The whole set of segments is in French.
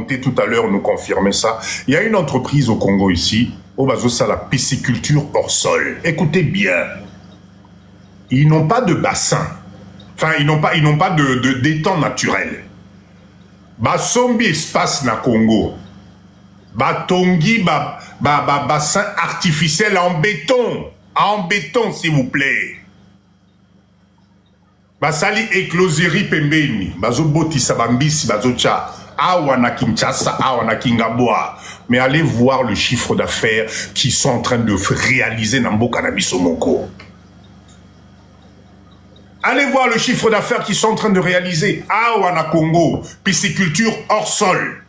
Monté tout à l'heure nous confirmer ça. Il y a une entreprise au Congo ici, au Bazosa, la pisciculture hors sol. Écoutez bien. Ils n'ont pas de bassin. Enfin, ils n'ont pas d'étang naturel. Basombi espace na Congo. Batongi bassin artificiel en béton. En béton, s'il vous plaît. Basali écloserie pembeni. Bazoboti sabambisi bazocha. Awa na Kinshasa, awa na Kingaboa. Mais allez voir le chiffre d'affaires qu'ils sont en train de réaliser dans Mboka na Bisomoko. Allez voir le chiffre d'affaires qu'ils sont en train de réaliser. Awa na Congo, pisciculture hors sol.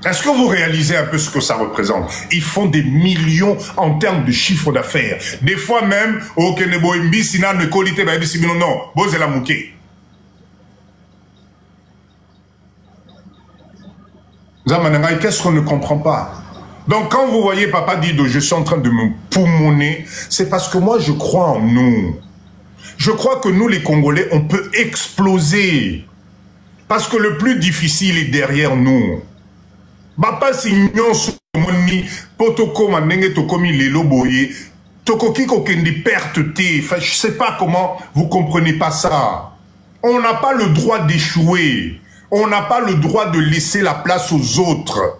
Est-ce que vous réalisez un peu ce que ça représente? Ils font des millions en termes de chiffre d'affaires. Des fois même, au Kenebo Mbi, Sina ne colite, non, Bozela Mouké. Qu'est-ce qu'on ne comprend pas? Donc quand vous voyez Papa Dido, je suis en train de me poumonner, c'est parce que moi je crois en nous. Je crois que nous les Congolais, on peut exploser. Parce que le plus difficile est derrière nous. Bapa signon soumoni potoko manenge tokomi lelo boye tokoki kokendi perte te. Enfin, je sais pas comment vous comprenez pas ça. On n'a pas le droit d'échouer. On n'a pas le droit de laisser la place aux autres.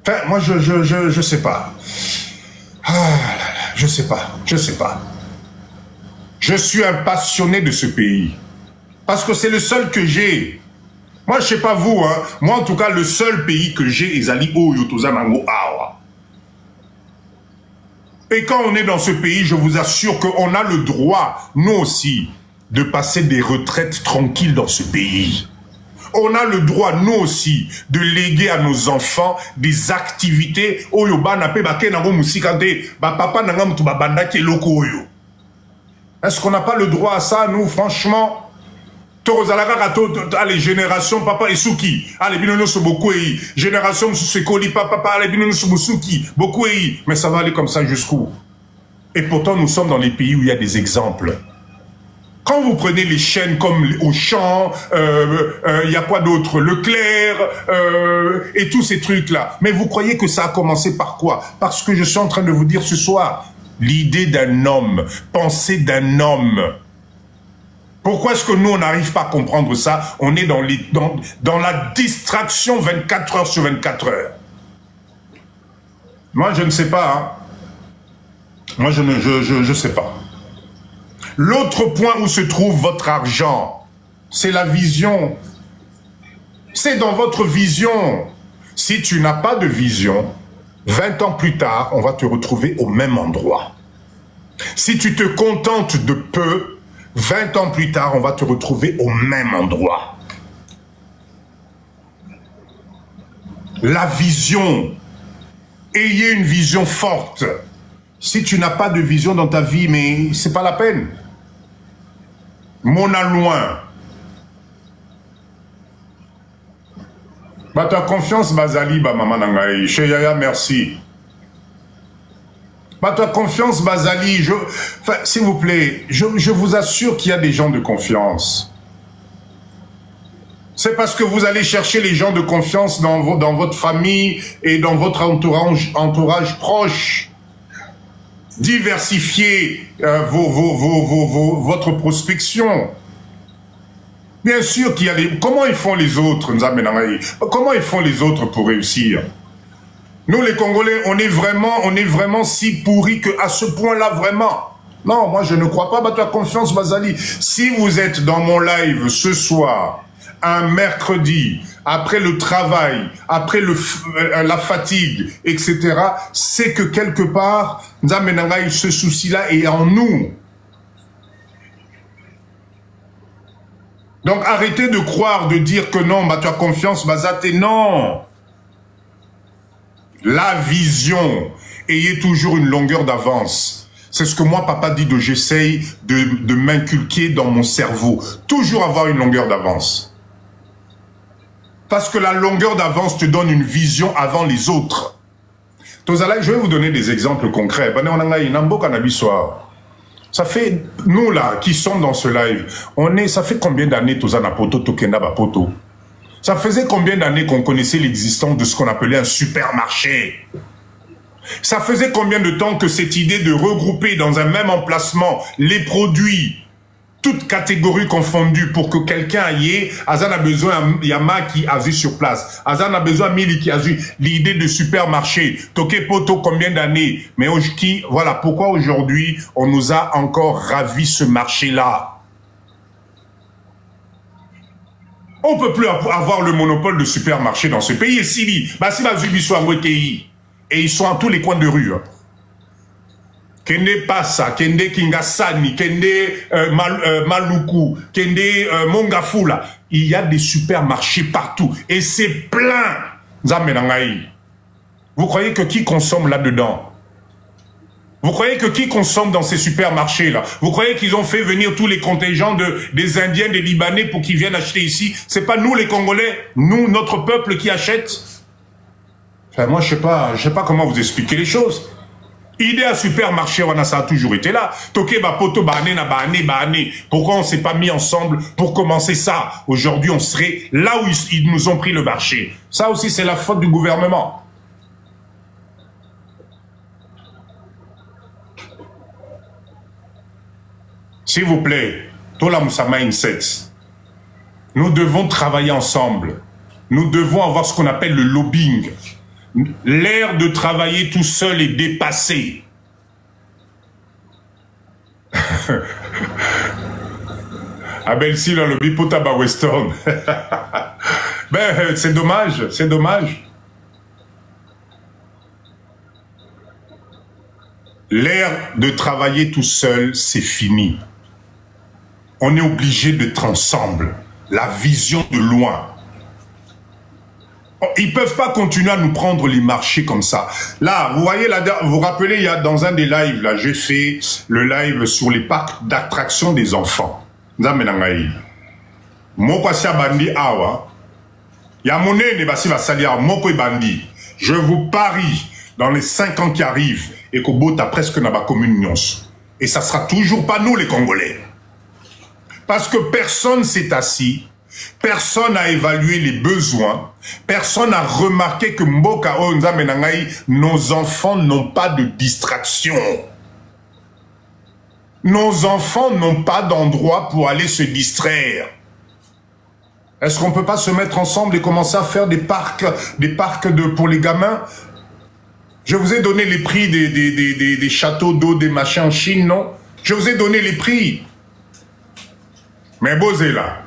Enfin, moi je sais pas. Ah là là, je sais pas. Je suis un passionné de ce pays. Parce que c'est le seul que j'ai. Moi, je sais pas vous, hein. Moi, en tout cas, le seul pays que j'ai est Ali Oyotozanango Awa. Et quand on est dans ce pays, je vous assure qu'on a le droit, nous aussi, de passer des retraites tranquilles dans ce pays. On a le droit, nous aussi, de léguer à nos enfants des activités. Est-ce qu'on n'a pas le droit à ça, nous, franchement? Les générations papa et souki allez binono so beaucoup et génération sekoli papa allez binono so souki beaucoup et mais ça va aller comme ça jusqu'où? Et pourtant nous sommes dans les pays où il y a des exemples. Quand vous prenez les chaînes comme Auchan, il y a quoi d'autre, Leclerc et tous ces trucs là, mais vous croyez que ça a commencé par quoi? Parce que je suis en train de vous dire ce soir, l'idée d'un homme, pensée d'un homme. Pourquoi est-ce que nous, on n'arrive pas à comprendre ça? On est dans la distraction 24 heures sur 24 heures. Moi, je ne sais pas. Hein. Moi, je sais pas. L'autre point où se trouve votre argent, c'est la vision. C'est dans votre vision. Si tu n'as pas de vision, 20 ans plus tard, on va te retrouver au même endroit. Si tu te contentes de peu, 20 ans plus tard, on va te retrouver au même endroit. La vision. Ayez une vision forte. Si tu n'as pas de vision dans ta vie, mais c'est pas la peine. Mon à loin. Bah, ta confiance, Bazali, bah, maman nangaï. Chez Yaya, merci. Bah, ta confiance, Bazali, enfin, s'il vous plaît, je vous assure qu'il y a des gens de confiance. C'est parce que vous allez chercher les gens de confiance dans votre famille et dans votre entourage proche. Diversifiez votre prospection. Bien sûr qu'il y a des... Comment ils font les autres, comment ils font les autres pour réussir? Nous, les Congolais, on est vraiment si pourris qu'à ce point-là, vraiment. Non, moi, je ne crois pas. Bah, tu as confiance, Bazali. Si vous êtes dans mon live ce soir, un mercredi, après le travail, après la fatigue, etc., c'est que quelque part, ce souci-là est en nous. Donc, arrêtez de croire, de dire que non, bah, tu as confiance, Bazate, non. La vision, ayez toujours une longueur d'avance. C'est ce que moi, Papa Dido, j'essaye de m'inculquer dans mon cerveau. Toujours avoir une longueur d'avance. Parce que la longueur d'avance te donne une vision avant les autres. Je vais vous donner des exemples concrets. Ça fait, nous là, qui sommes dans ce live, ça fait combien d'années Tozana Poto, Tokenda Bapoto? Ça faisait combien d'années qu'on connaissait l'existence de ce qu'on appelait un supermarché? Ça faisait combien de temps que cette idée de regrouper dans un même emplacement les produits, toutes catégories confondues, pour que quelqu'un aille, Azan a besoin, Yama qui a vu sur place, Azan a besoin, Mili qui a vu l'idée de supermarché, Toké Poto combien d'années, mais voilà pourquoi aujourd'hui on nous a encore ravi ce marché-là. On ne peut plus avoir le monopole de supermarché dans ce pays. Et Sili, et ils sont à tous les coins de rue. Kende Passa, Kende Kingasani, Kende Maluku, Kende Mongafula. Il y a des supermarchés partout. Et c'est plein. Vous croyez que qui consomme là-dedans? Vous croyez que qui consomme dans ces supermarchés-là? Vous croyez qu'ils ont fait venir tous les contingents des Indiens, des Libanais pour qu'ils viennent acheter ici? C'est pas nous les Congolais, nous, notre peuple qui achète? Enfin, moi, je sais pas comment vous expliquer les choses. Idée à supermarché, ça a toujours été là. Toké ba poto ba ane na ba ane ba ane. Pourquoi on s'est pas mis ensemble pour commencer ça? Aujourd'hui, on serait là où ils nous ont pris le marché. Ça aussi, c'est la faute du gouvernement. S'il vous plaît, Tola Moussa Mindset, nous devons travailler ensemble. Nous devons avoir ce qu'on appelle le lobbying. L'ère de travailler tout seul est dépassée. Abel Si, le lobby Potaba Western. Ben, c'est dommage, c'est dommage. L'ère de travailler tout seul, c'est fini. On est obligé d'être ensemble. La vision de loin. Ils ne peuvent pas continuer à nous prendre les marchés comme ça. Là, vous voyez, vous vous rappelez, il y a dans un des lives, là, j'ai fait le live sur les parcs d'attraction des enfants. Je vous parie, dans les 5 ans qui arrivent, et qu'au bout, tu as presque n'a pas commune. Et ça sera toujours pas nous, les Congolais. Parce que personne s'est assis, personne n'a évalué les besoins, personne n'a remarqué que Mboka Menangaï, nos enfants n'ont pas de distraction. Nos enfants n'ont pas d'endroit pour aller se distraire. Est-ce qu'on ne peut pas se mettre ensemble et commencer à faire des parcs pour les gamins? Je vous ai donné les prix des châteaux d'eau, des machins en Chine, non? Je vous ai donné les prix. Mais Bozé là,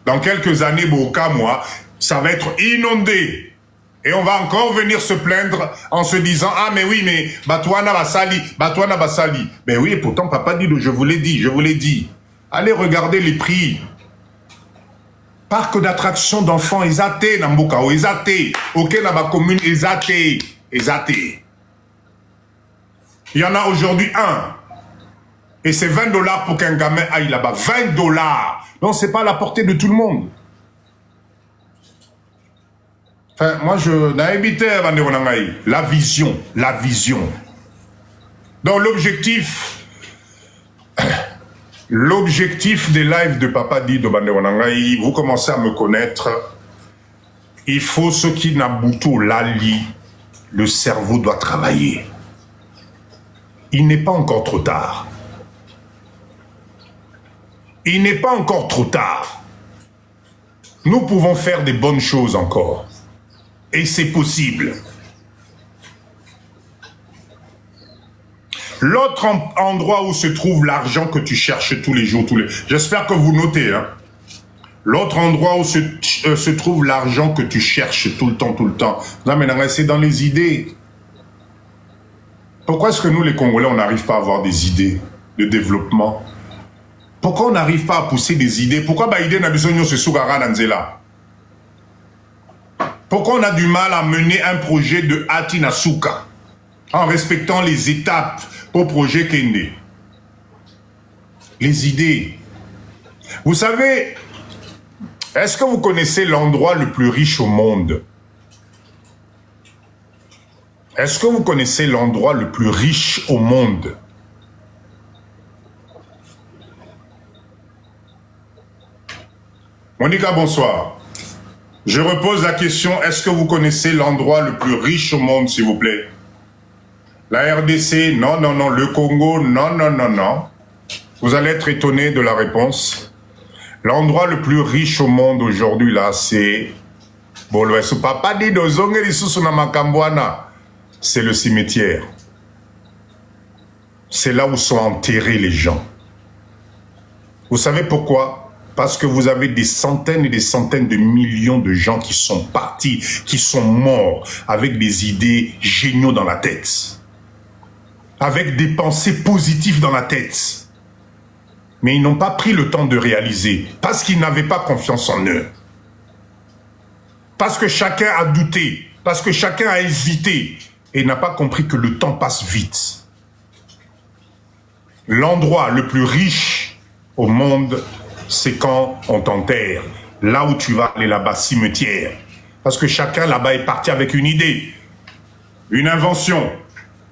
dans quelques années, Boka, moi, ça va être inondé. Et on va encore venir se plaindre en se disant, ah mais oui, mais Batouana Basali, Batouana Basali. Ben oui, et pourtant, papa dit, je vous l'ai dit, je vous l'ai dit. Allez regarder les prix. Parc d'attraction d'enfants, Ezaté, Nambokao, Ezaté. Ok, Naba commune, Ezaté, Ezaté. Il y en a aujourd'hui un. Et c'est 20 $ pour qu'un gamin aille là-bas. 20 $. Donc, c'est pas à la portée de tout le monde. Enfin, moi, je n'ai évité la vision, la vision. Donc, l'objectif des lives de Papa Di de Bandewanangaï, vous commencez à me connaître. Il faut ce qui n'a boutou l'ali. Le cerveau doit travailler. Il n'est pas encore trop tard. Il n'est pas encore trop tard. Nous pouvons faire des bonnes choses encore. Et c'est possible. L'autre endroit où se trouve l'argent que tu cherches tous les jours, j'espère que vous notez, hein. L'autre endroit où se trouve l'argent que tu cherches tout le temps, non, mais c'est dans les idées. Pourquoi est-ce que nous, les Congolais, on n'arrive pas à avoir des idées de développement? Pourquoi on n'arrive pas à pousser des idées? Pourquoi l'idée n'a besoin de se sougara Nanzela? Pourquoi on a du mal à mener un projet de Atinasuka en respectant les étapes au projet Kende? Les idées. Vous savez, est-ce que vous connaissez l'endroit le plus riche au monde? Est-ce que vous connaissez l'endroit le plus riche au monde? Monica, bonsoir. Je repose la question, est-ce que vous connaissez l'endroit le plus riche au monde, s'il vous plaît? La RDC, non, non, non. Le Congo, non, non, non, non. Vous allez être étonné de la réponse. L'endroit le plus riche au monde aujourd'hui, là, c'est... C'est le cimetière. C'est là où sont enterrés les gens. Vous savez pourquoi? Parce que vous avez des centaines et des centaines de millions de gens qui sont partis, qui sont morts avec des idées géniaux dans la tête. Avec des pensées positives dans la tête. Mais ils n'ont pas pris le temps de réaliser. Parce qu'ils n'avaient pas confiance en eux. Parce que chacun a douté. Parce que chacun a hésité. Et n'a pas compris que le temps passe vite. L'endroit le plus riche au monde, c'est quand on t'enterre. Là où tu vas aller là-bas, cimetière. Parce que chacun là-bas est parti avec une idée, une invention,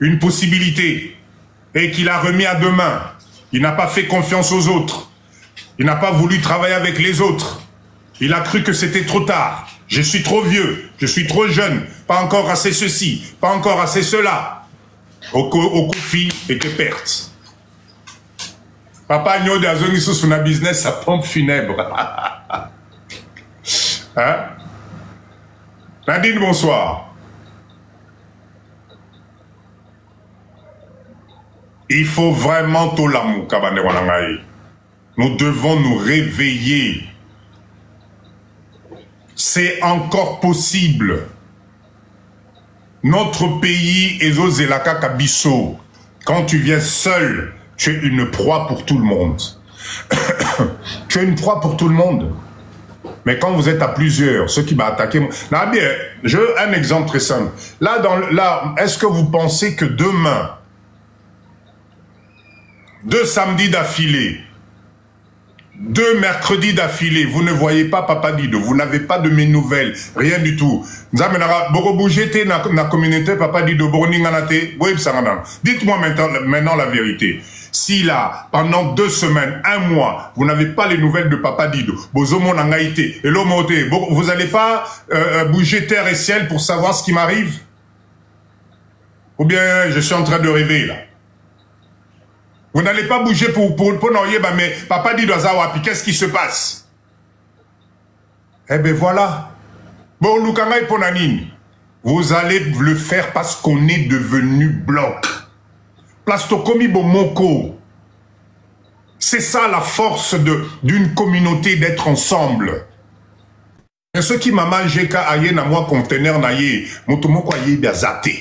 une possibilité, et qu'il a remis à demain. Il n'a pas fait confiance aux autres. Il n'a pas voulu travailler avec les autres. Il a cru que c'était trop tard. Je suis trop vieux, je suis trop jeune, pas encore assez ceci, pas encore assez cela. Au Kofi et que perte. Papa Nyo de Azongi sous un business, sa pompe funèbre. Hein? Nadine, bonsoir. Il faut vraiment tout l'amour, Kabane Wanangaï. Nous devons nous réveiller. C'est encore possible. Notre pays est au Zelaka Kabiso. Quand tu viens seul, tu es une proie pour tout le monde. Tu es une proie pour tout le monde. Mais quand vous êtes à plusieurs, ceux qui m'ont attaqué... Non, bien, je veux un exemple très simple. Là, est-ce que vous pensez que demain, 2 samedis d'affilée, 2 mercredis d'affilée, vous ne voyez pas Papa Dido, vous n'avez pas de mes nouvelles, rien du tout. Dites-moi maintenant la vérité. Si là, pendant 2 semaines, 1 mois, vous n'avez pas les nouvelles de Papa Dido, vous n'allez pas bouger terre et ciel pour savoir ce qui m'arrive? Ou bien je suis en train de rêver là? Vous n'allez pas bouger pour mais Papa Dido Azawapi, qu'est-ce qui se passe? Eh bien voilà. Bon, Lukangai Ponanine, vous allez le faire parce qu'on est devenu bloc. Plastokomi Bomoko. C'est ça la force d'une communauté, d'être ensemble. Et ceux qui m'a mangé ka aye na moi conteneur na ye, motomoko aye biazate.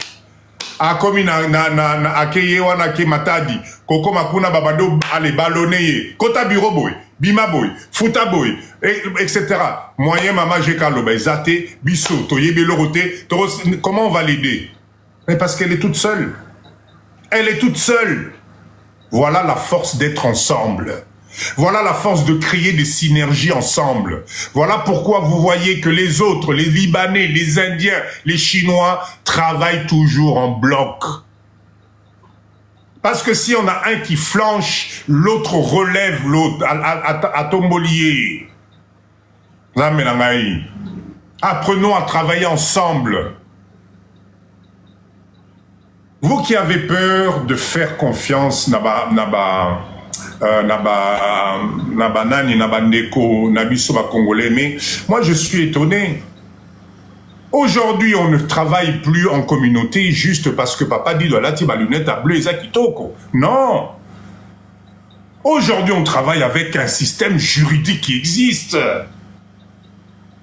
A komi na akeye wana ke matadi, koko makuna babado ale balone ye, kota bureau boy, bima boy, futa boy, etc. Moyen mama jeka loba zate, biso, toye belorote, comment on va l'aider? Mais parce qu'elle est toute seule. Elle est toute seule. Voilà la force d'être ensemble. Voilà la force de créer des synergies ensemble. Voilà pourquoi vous voyez que les autres, les Libanais, les Indiens, les Chinois, travaillent toujours en bloc. Parce que si on a un qui flanche, l'autre relève l'autre à tombolier. Apprenons à travailler ensemble. Vous qui avez peur de faire confiance congolais, mais moi je suis étonné. Aujourd'hui, on ne travaille plus en communauté juste parce que Papa dit de la lunette à bleu et Zakitoko. Non. Aujourd'hui, on travaille avec un système juridique qui existe.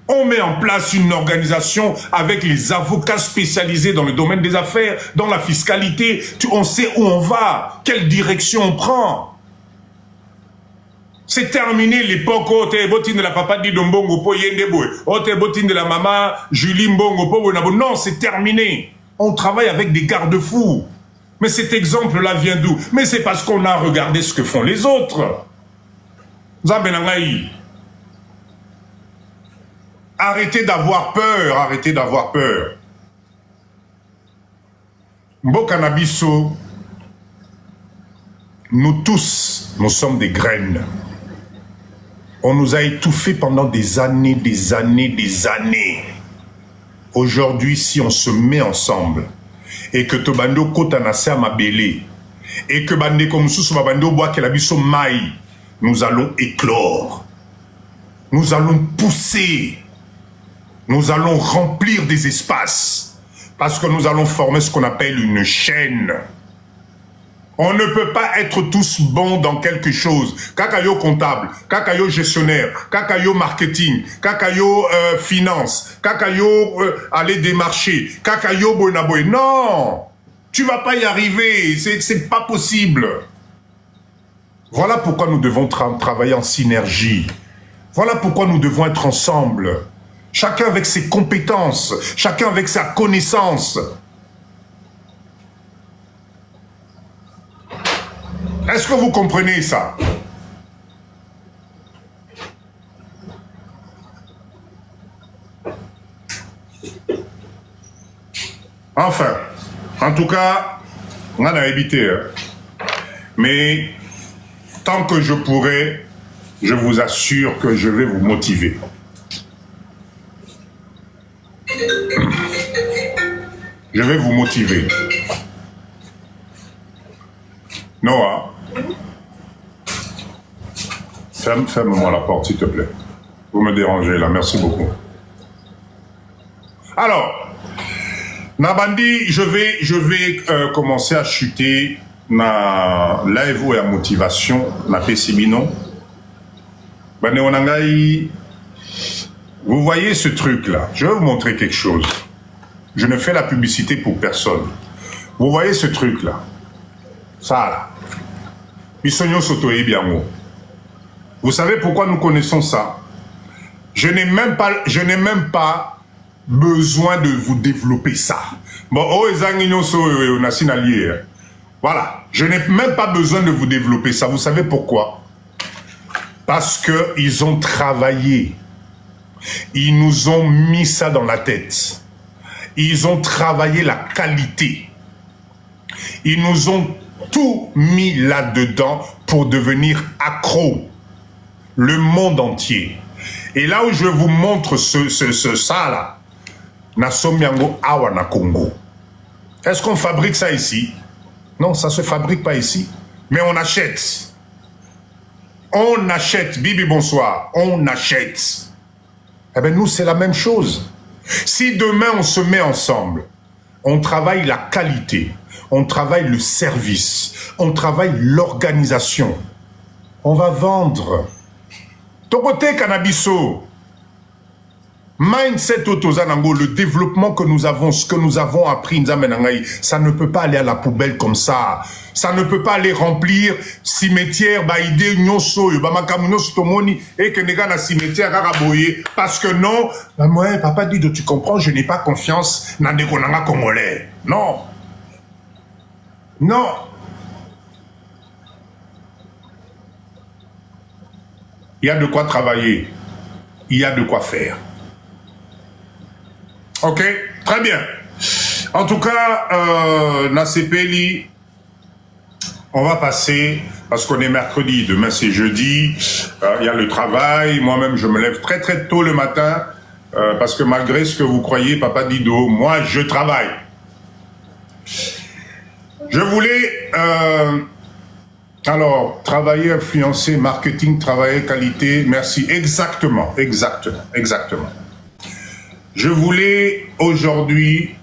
On met en place une organisation avec les avocats spécialisés dans le domaine des affaires, dans la fiscalité. On sait où on va, quelle direction on prend. C'est terminé l'époque où tu es botine de la papa dit Dombongo po yendeboy, où tu es botine de la maman Julie Mbongo po bonabo. Non, c'est terminé. On travaille avec des garde-fous. Mais cet exemple-là vient d'où? Mais c'est parce qu'on a regardé ce que font les autres. Zabenangaï. Arrêtez d'avoir peur, arrêtez d'avoir peur. Mbokanabiso, nous tous, nous sommes des graines. On nous a étouffés pendant des années, des années, des années. Aujourd'hui, si on se met ensemble et que Tobando Kotanase à Mabélé et que Bande comme sous Babando Bois Kelabiso Maï, nous allons éclore. Nous allons pousser. Nous allons remplir des espaces. Parce que nous allons former ce qu'on appelle une chaîne. On ne peut pas être tous bons dans quelque chose. Kakayo comptable, kakayo gestionnaire, kakayo marketing, kakayo finance, kakayo aller démarcher, kakayo bonaboy. Non, tu vas pas y arriver. C'est pas possible. Voilà pourquoi nous devons travailler en synergie. Voilà pourquoi nous devons être ensemble. Chacun avec ses compétences, chacun avec sa connaissance. Est-ce que vous comprenez ça? Enfin, en tout cas, on a évité. Hein. Mais tant que je pourrai, je vous assure que je vais vous motiver. Je vais vous motiver. Noah, ferme-moi la porte, s'il te plaît. Vous me dérangez là, merci beaucoup. Alors, Nabandi, je vais commencer à chuter na live ou à motivation, na pessimino. Vous voyez ce truc-là, je vais vous montrer quelque chose. Je ne fais la publicité pour personne. Vous voyez ce truc-là, ça là. Vous savez pourquoi nous connaissons ça? Je n'ai même pas besoin de vous développer ça. Bon, voilà, je n'ai même pas besoin de vous développer ça. Vous savez pourquoi? Parce qu'ils ont travaillé. Ils nous ont mis ça dans la tête. Ils ont travaillé la qualité. Ils nous ont tout mis là-dedans pour devenir accro. Le monde entier. Et là où je vous montre ça là, Nasomiango Awa na Congo. Est-ce qu'on fabrique ça ici? Non, ça ne se fabrique pas ici. Mais on achète. On achète. Bibi, bonsoir. On achète. Eh bien, nous, c'est la même chose. Si demain, on se met ensemble, on travaille la qualité, on travaille le service, on travaille l'organisation, on va vendre. Tokote Cannabiso, mindset Otozanango, le développement que nous avons, ce que nous avons appris, ça ne peut pas aller à la poubelle comme ça. Ça ne peut pas aller remplir cimetière, baïdé, nyoso, bamakamunos tomoni, et que nega na cimetière araboye. Parce que non, moi, papa dit, tu comprends, je n'ai pas confiance dans des konanga congolais. Non. Non. Il y a de quoi travailler. Il y a de quoi faire. Ok, très bien. En tout cas, Nasepeli, on va passer, parce qu'on est mercredi, demain c'est jeudi, il y a le travail, moi-même je me lève très très tôt le matin, parce que malgré ce que vous croyez, Papa Dido, moi je travaille. Je voulais, alors, travailler, influencer, marketing, travailler, qualité, merci, exactement. Je voulais aujourd'hui,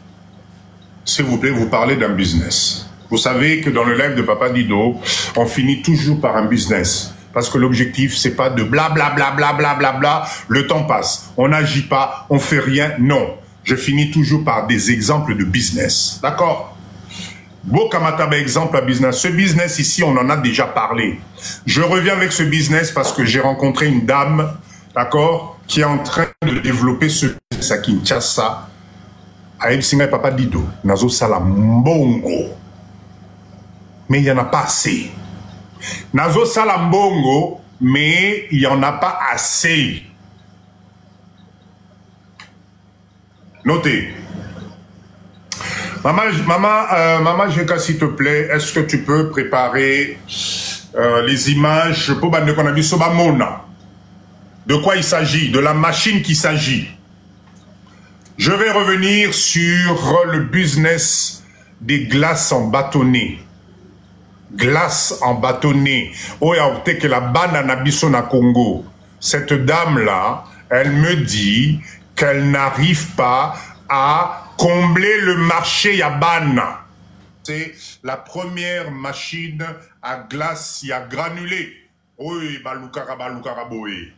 s'il vous plaît, vous parler d'un business. Vous savez que dans le live de Papa Dido, on finit toujours par un business. Parce que l'objectif, c'est pas de blablabla, le temps passe, on n'agit pas, on fait rien, non. Je finis toujours par des exemples de business. D'accord? Bokamataba exemple à business. Ce business ici, on en a déjà parlé. Je reviens avec ce business parce que j'ai rencontré une dame, d'accord, qui est en train de développer ce business à Kinshasa. Aïb Singa et Papa Dido, Nazo Salambongo. Mais il n'y en a pas assez. Nazo Salambongo, mais il n'y en a pas assez. Notez. Maman Jeka, s'il te plaît, est-ce que tu peux préparer les images pour Bande Konabi Soba Mona? De quoi il s'agit? De la machine qu'il s'agit. Je vais revenir sur le business des glaces en bâtonnet. Glace en bâtonnet. Oh, il que la banane na Congo. Cette dame-là, elle me dit qu'elle n'arrive pas à combler le marché Yabana. C'est la première machine à glace à granulé. Oui, Balukara, Balukara, Boé.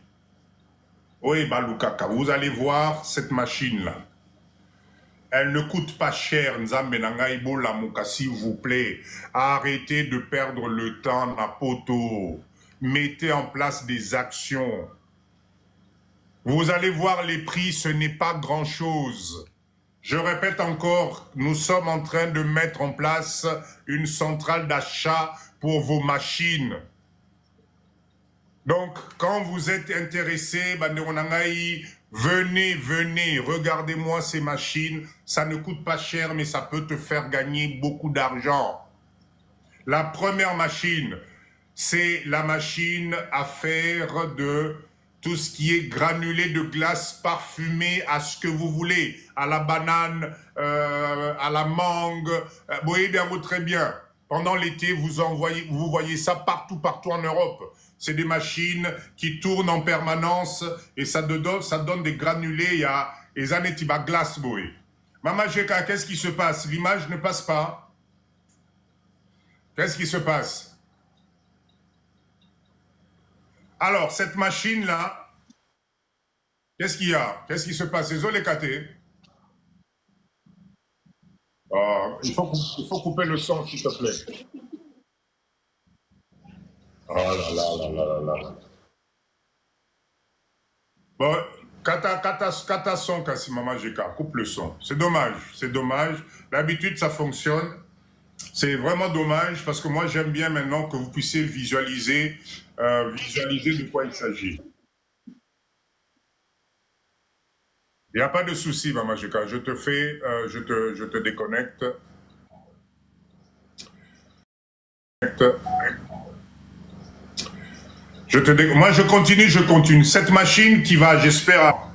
Oui, Balukaka. Vous allez voir cette machine-là. Elle ne coûte pas cher, Nzambe Nangai Bolamouka, s'il vous plaît. Arrêtez de perdre le temps à poto. Mettez en place des actions. Vous allez voir les prix, ce n'est pas grand-chose. Je répète encore, nous sommes en train de mettre en place une centrale d'achat pour vos machines. Donc, quand vous êtes intéressé, venez, venez, regardez-moi ces machines. Ça ne coûte pas cher, mais ça peut te faire gagner beaucoup d'argent. La première machine, c'est la machine à faire de tout ce qui est granulé de glace parfumé à ce que vous voulez, à la banane, à la mangue. Vous voyez bien, très bien. Pendant l'été, vous voyez ça partout en Europe. C'est des machines qui tournent en permanence et ça donne des granulés. Il y a les années qui glace, boy. Maman Jeka, qu'est-ce qui se passe? L'image ne passe pas. Qu'est-ce qui se passe? Alors, cette machine-là, qu'est-ce qu'il y a? Qu'est-ce qui se passe? Les olécatés. Il faut couper le son, s'il te plaît. Oh là là là là là là. Bon, kata son, Kassi Maman Jeka, coupe le son. C'est dommage, c'est dommage. D'habitude, ça fonctionne. C'est vraiment dommage parce que moi, j'aime bien maintenant que vous puissiez visualiser de quoi il s'agit. Il n'y a pas de souci, Maman Jeka. Je te fais, je te déconnecte. Moi, je continue. Cette machine qui va, j'espère, à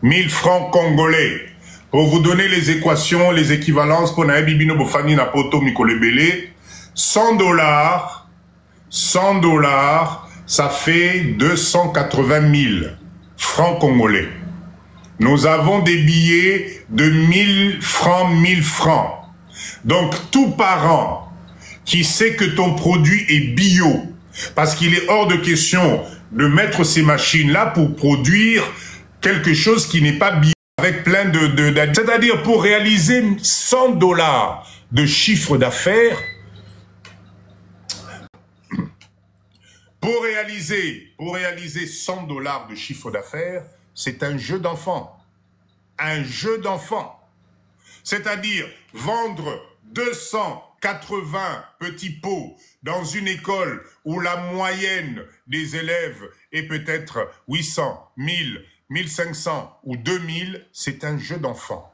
1000 francs congolais. Pour vous donner les équations, les équivalences, pour Naebibino Bofani Napoto Mikolebele, 100 $, ça fait 280 000 francs congolais. Nous avons des billets de 1000 francs. Donc, tout parent qui sait que ton produit est bio, parce qu'il est hors de question de mettre ces machines-là pour produire quelque chose qui n'est pas bio, avec plein c'est-à-dire pour réaliser 100 $ de chiffre d'affaires, pour réaliser 100 $ de chiffre d'affaires, c'est un jeu d'enfant. Un jeu d'enfant. C'est-à-dire vendre 280 petits pots dans une école où la moyenne des élèves est peut-être 800, 1000, 1500 ou 2000, c'est un jeu d'enfant.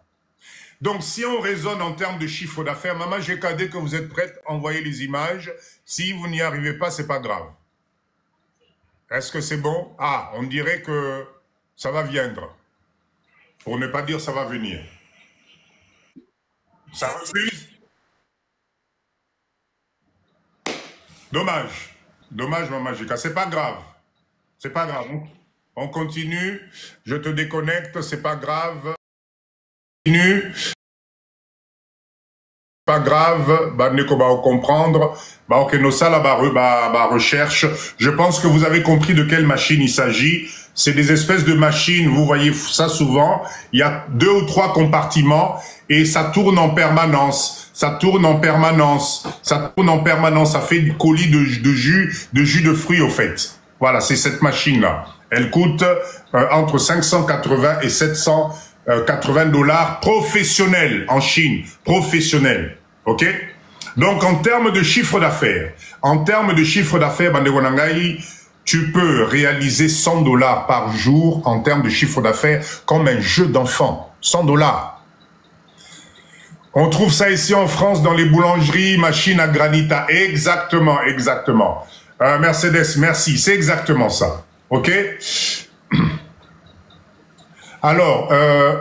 Donc, si on raisonne en termes de chiffre d'affaires, Maman Jeka, dès que vous êtes prête, envoyez les images. Si vous n'y arrivez pas, c'est pas grave. Est-ce que c'est bon? Ah, on dirait que ça va viendre. Pour ne pas dire ça va venir. Ça refuse? Dommage. Dommage, Maman Jeka. C'est pas grave. C'est pas grave. On continue. Je te déconnecte. C'est pas grave. Continue. Pas grave. Bah, ne va comprendre. Bah, ok, nos salles, recherche. Je pense que vous avez compris de quelle machine il s'agit. C'est des espèces de machines. Vous voyez ça souvent. Il y a 2 ou 3 compartiments et ça tourne en permanence. Ça tourne en permanence. Ça tourne en permanence. Ça fait du colis de jus de fruits, au fait. Voilà, c'est cette machine-là. Elle coûte entre 580 et 780 $ professionnels en Chine. Professionnels. OK? Donc, en termes de chiffre d'affaires, tu peux réaliser 100 $ par jour en termes de chiffre d'affaires comme un jeu d'enfant. 100 $. On trouve ça ici en France dans les boulangeries, machines à granita. Exactement, exactement. Mercedes, merci. C'est exactement ça. OK? Alors,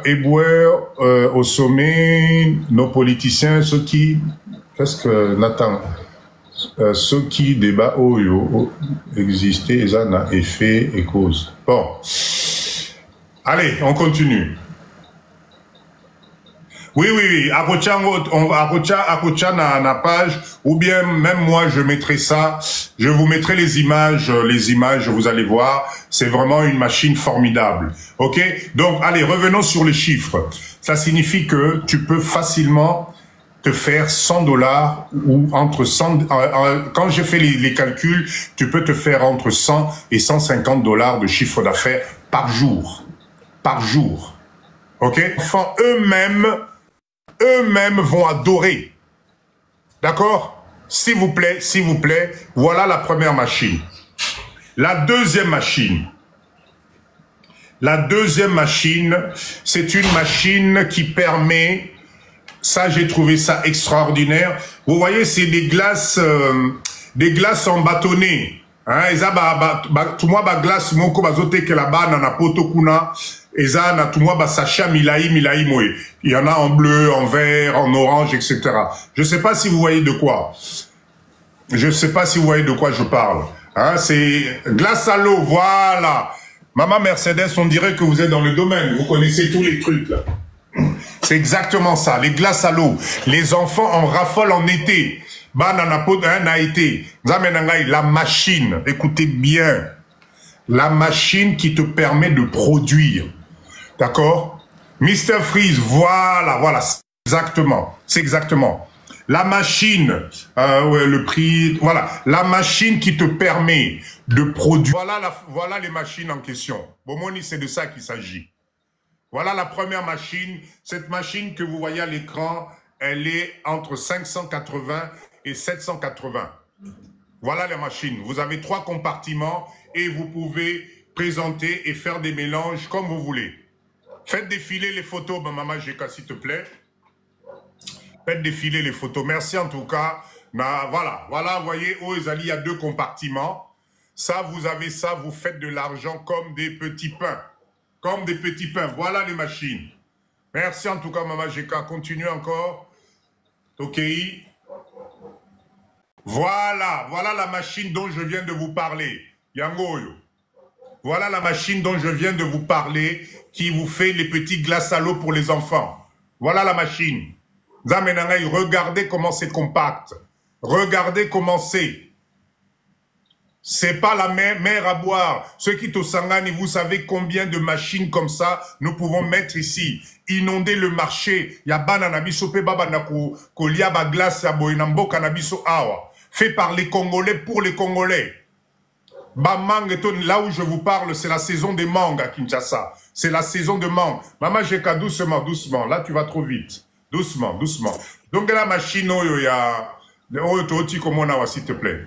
Ebouer, au sommet, nos politiciens, ceux qui... Qu'est-ce que... Nathan, ceux qui débattent exister, ils ont un effet et cause. Bon. Allez, on continue. Oui. Akocha na page, ou bien même moi je mettrai ça, je vous mettrai les images, vous allez voir, c'est vraiment une machine formidable. Ok? Donc, allez, revenons sur les chiffres. Ça signifie que tu peux facilement te faire 100 $ ou entre 100, quand j'ai fait les calculs, tu peux te faire entre 100 et 150 $ de chiffre d'affaires par jour. Par jour. Ok? Enfin, eux-mêmes vont adorer. D'accord? S'il vous plaît, voilà la première machine. La deuxième machine, c'est une machine qui permet, ça j'ai trouvé ça extraordinaire. Vous voyez, c'est des glaces en bâtonnet. Hein, tout moi glace moko bazote que là-bas na poto kuna. Eza na tout moi sacha milai moye. Il y en a en bleu, en vert, en orange, etc. Je sais pas si vous voyez de quoi. Je sais pas si vous voyez de quoi je parle. Hein, c'est glace à l'eau, voilà. Maman Mercedes, on dirait que vous êtes dans le domaine. Vous connaissez tous les trucs là. C'est exactement ça. Les glaces à l'eau. Les enfants en raffolent en été. La machine, écoutez bien. La machine qui te permet de produire. D'accord? Mr. Freeze, voilà, c'est exactement. La machine, le prix, voilà, la machine qui te permet de produire. Voilà les machines en question. Bomoni, c'est de ça qu'il s'agit. Voilà la première machine. Cette machine que vous voyez à l'écran, elle est entre 580 et 780. Voilà la machine. Vous avez 3 compartiments et vous pouvez présenter et faire des mélanges comme vous voulez. Faites défiler les photos, ma maman Jeka, s'il te plaît. Faites défiler les photos. Merci en tout cas. Voilà, vous voyez, il y a 2 compartiments. Ça, vous avez ça, vous faites de l'argent comme des petits pains. Comme des petits pains. Voilà les machines. Merci en tout cas, maman Jeka. Continue encore. Ok. Voilà la machine dont je viens de vous parler. Yangoyo. Voilà la machine dont je viens de vous parler qui vous fait les petits glaces à l'eau pour les enfants. Voilà la machine. Zamenangai, regardez comment c'est compact. Regardez comment c'est. C'est pas la mer à boire. Ceux qui au Sangani, vous savez combien de machines comme ça nous pouvons mettre ici. Inonder le marché. Ya banana biso pe baba na ko lia ba glace ya boinambo canabiso awa. Fait par les Congolais pour les Congolais. Là où je vous parle, c'est la saison des mangues à Kinshasa. C'est la saison de mangue. Maman Jeka, doucement. Là, tu vas trop vite. Doucement. Donc, la machine, il y a... s'il te plaît.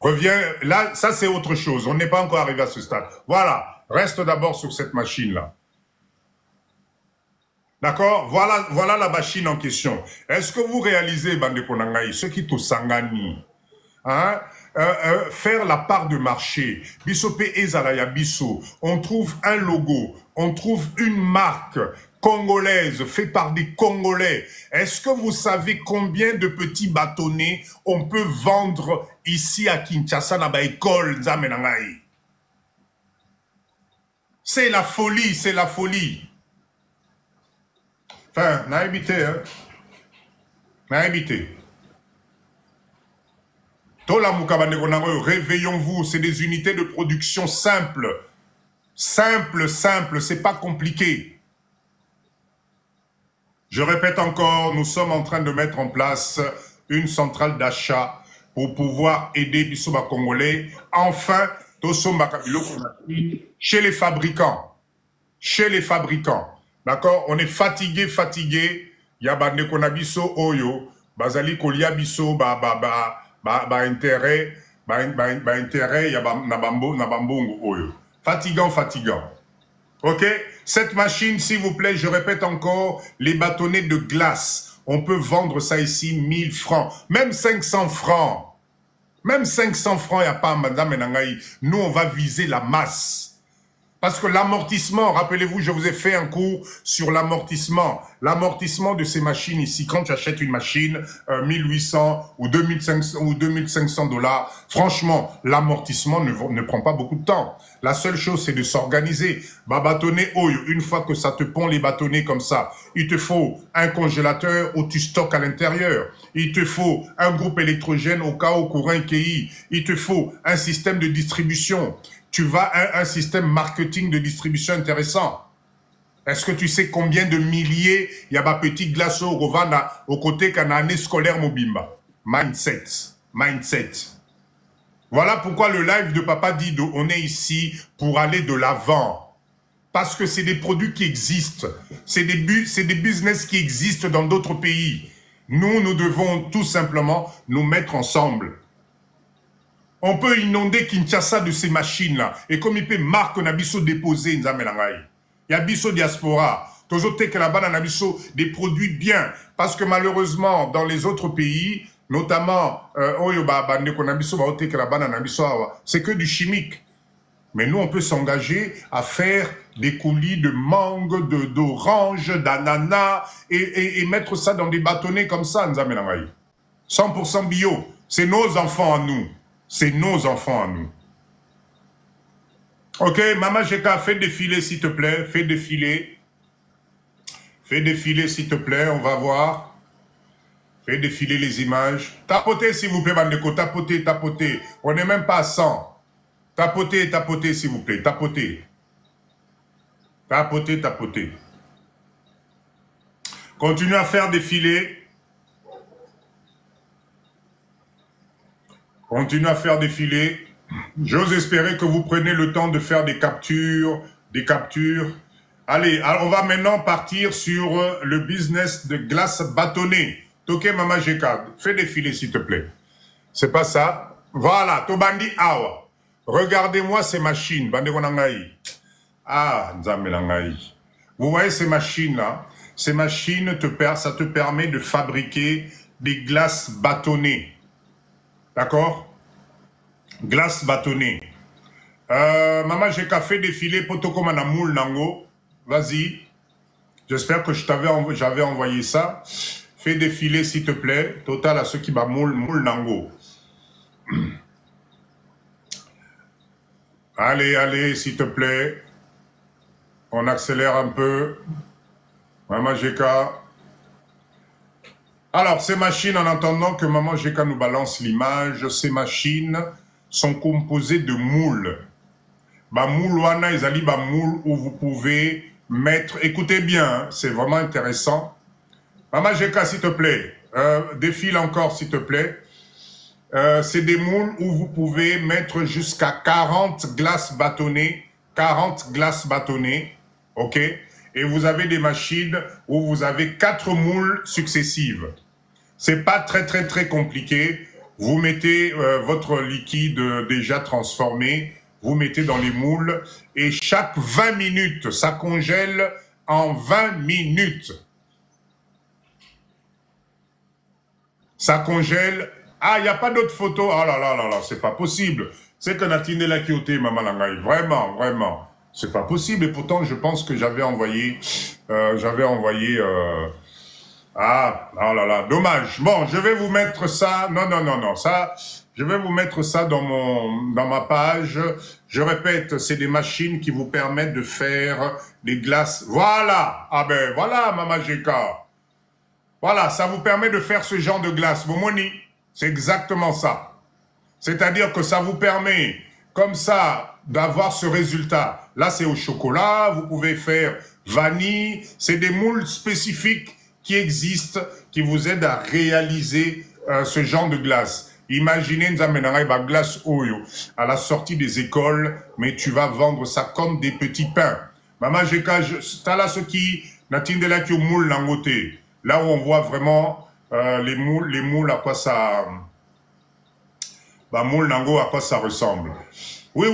Reviens. Là, ça, c'est autre chose. On n'est pas encore arrivé à ce stade. Voilà. Reste d'abord sur cette machine-là. D'accord? Voilà la machine en question. Est-ce que vous réalisez, Bande Konangaï, ce qui te sangani, hein? Faire la part de marché. Bisope Ezalaya Biso. On trouve un logo. On trouve une marque congolaise faite par des Congolais. Est-ce que vous savez combien de petits bâtonnets on peut vendre ici à Kinshasa dans l'école Zamenangaï? C'est la folie. Enfin, n'a habité, hein. Réveillons-vous, c'est des unités de production simples. Simple, c'est pas compliqué. Je répète encore, nous sommes en train de mettre en place une centrale d'achat pour pouvoir aider Bisoba Congolais. Enfin, chez les fabricants. D'accord? On est fatigué. Yabane konabiso oyo, bazali kolia biso intérêt, intérêt nabambongo oyo. Fatigant. Ok? Cette machine, s'il vous plaît, je répète encore, les bâtonnets de glace, on peut vendre ça ici 1000 francs, même 500 francs. Même 500 francs, il n'y a pas, madame Menangaï. Nous, on va viser la masse. Parce que l'amortissement, rappelez-vous, je vous ai fait un cours sur l'amortissement. L'amortissement de ces machines ici, quand tu achètes une machine, 1800 ou 2500 dollars, franchement, l'amortissement ne prend pas beaucoup de temps. La seule chose, c'est de s'organiser. Bâtonnet, une fois que ça te pond les bâtonnets comme ça, il te faut un congélateur où tu stockes à l'intérieur. Il te faut un groupe électrogène au cas où courant KI. Il te faut un système de distribution. Tu vas à un système marketing de distribution intéressant. Est-ce que tu sais combien de milliers il y a des petits glaçons au côté qu'un année scolaire Mobimba? Mindset. Mindset. Voilà pourquoi le live de Papa Dido, on est ici pour aller de l'avant. Parce que c'est des produits qui existent. C'est des business qui existent dans d'autres pays. Nous devons tout simplement nous mettre ensemble. On peut inonder Kinshasa de ces machines-là. Et comme il peut marque Nabiso déposer, il y a Biso diaspora. Des produits bien. Parce que malheureusement, dans les autres pays, notamment, c'est que du chimique. Mais nous, on peut s'engager à faire des coulis de mangue, d'orange, d'ananas et mettre ça dans des bâtonnets comme ça, 100% bio. C'est nos enfants à nous. C'est nos enfants à nous. Ok, Maman Jeka, fais défiler s'il te plaît. Fais défiler. Fais défiler s'il te plaît, on va voir. Fais défiler les images. Tapotez s'il vous plaît, Bandeko. Tapotez, tapotez. On n'est même pas à 100. Tapotez, tapotez s'il vous plaît. Tapotez. Tapotez, tapotez. Continuez à faire défiler. Continuez à faire défiler. J'ose espérer que vous prenez le temps de faire des captures. Allez, alors on va maintenant partir sur le business de glace bâtonnée. Toké Mama Jeka, fais défiler s'il te plaît. C'est pas ça. Voilà, Tobandi Awa. Regardez-moi ces machines. Ah, Nzamelangaï. Vous voyez ces machines-là? Ces machines, ça te permet de fabriquer des glaces bâtonnées. D'accord? Glace bâtonnée. Maman, j'ai qu'à fait défiler Potokoma na moule nango. Vas-y. J'espère que j'avais envoyé ça. Fais défiler, s'il te plaît. Total à ceux qui va moule nango. Allez, allez, s'il te plaît. On accélère un peu. Maman Jeka. Alors, ces machines, en attendant que Maman Jeka nous balance l'image, ces machines sont composées de moules. Moule wana, ils moule où vous pouvez mettre... Écoutez bien, c'est vraiment intéressant. Maman Jeka, s'il te plaît, défile encore, s'il te plaît. C'est des moules où vous pouvez mettre jusqu'à 40 glaces bâtonnées. 40 glaces bâtonnées, ok? Et vous avez des machines où vous avez 4 moules successives. C'est pas très compliqué. Vous mettez votre liquide déjà transformé, vous mettez dans les moules et chaque 20 minutes, ça congèle en 20 minutes. Ça congèle. Ah, il n'y a pas d'autres photos. Ah là là là là, c'est pas possible. C'est que Natine la Kyoté, Maman Langaï. Vraiment. C'est pas possible. Et pourtant, je pense que j'avais envoyé... Ah, oh là là, dommage. Bon, je vais vous mettre ça. Non. Ça, je vais vous mettre ça dans ma page. Je répète, c'est des machines qui vous permettent de faire des glaces. Voilà. Ah ben, voilà, Maman Jeka. Voilà, ça vous permet de faire ce genre de glace. Momoni, c'est exactement ça. C'est-à-dire que ça vous permet, comme ça, d'avoir ce résultat. Là, c'est au chocolat. Vous pouvez faire vanille. C'est des moules spécifiques qui existent, qui vous aident à réaliser ce genre de glace. Imaginez, nous amènerons la glace Oyo à la sortie des écoles, mais tu vas vendre ça comme des petits pains. Maman Jeka, t'as là ce qui n'a de là qui au moule langoté. Là où on voit vraiment les moules à quoi ça... moule nango à quoi ça ressemble. Oui,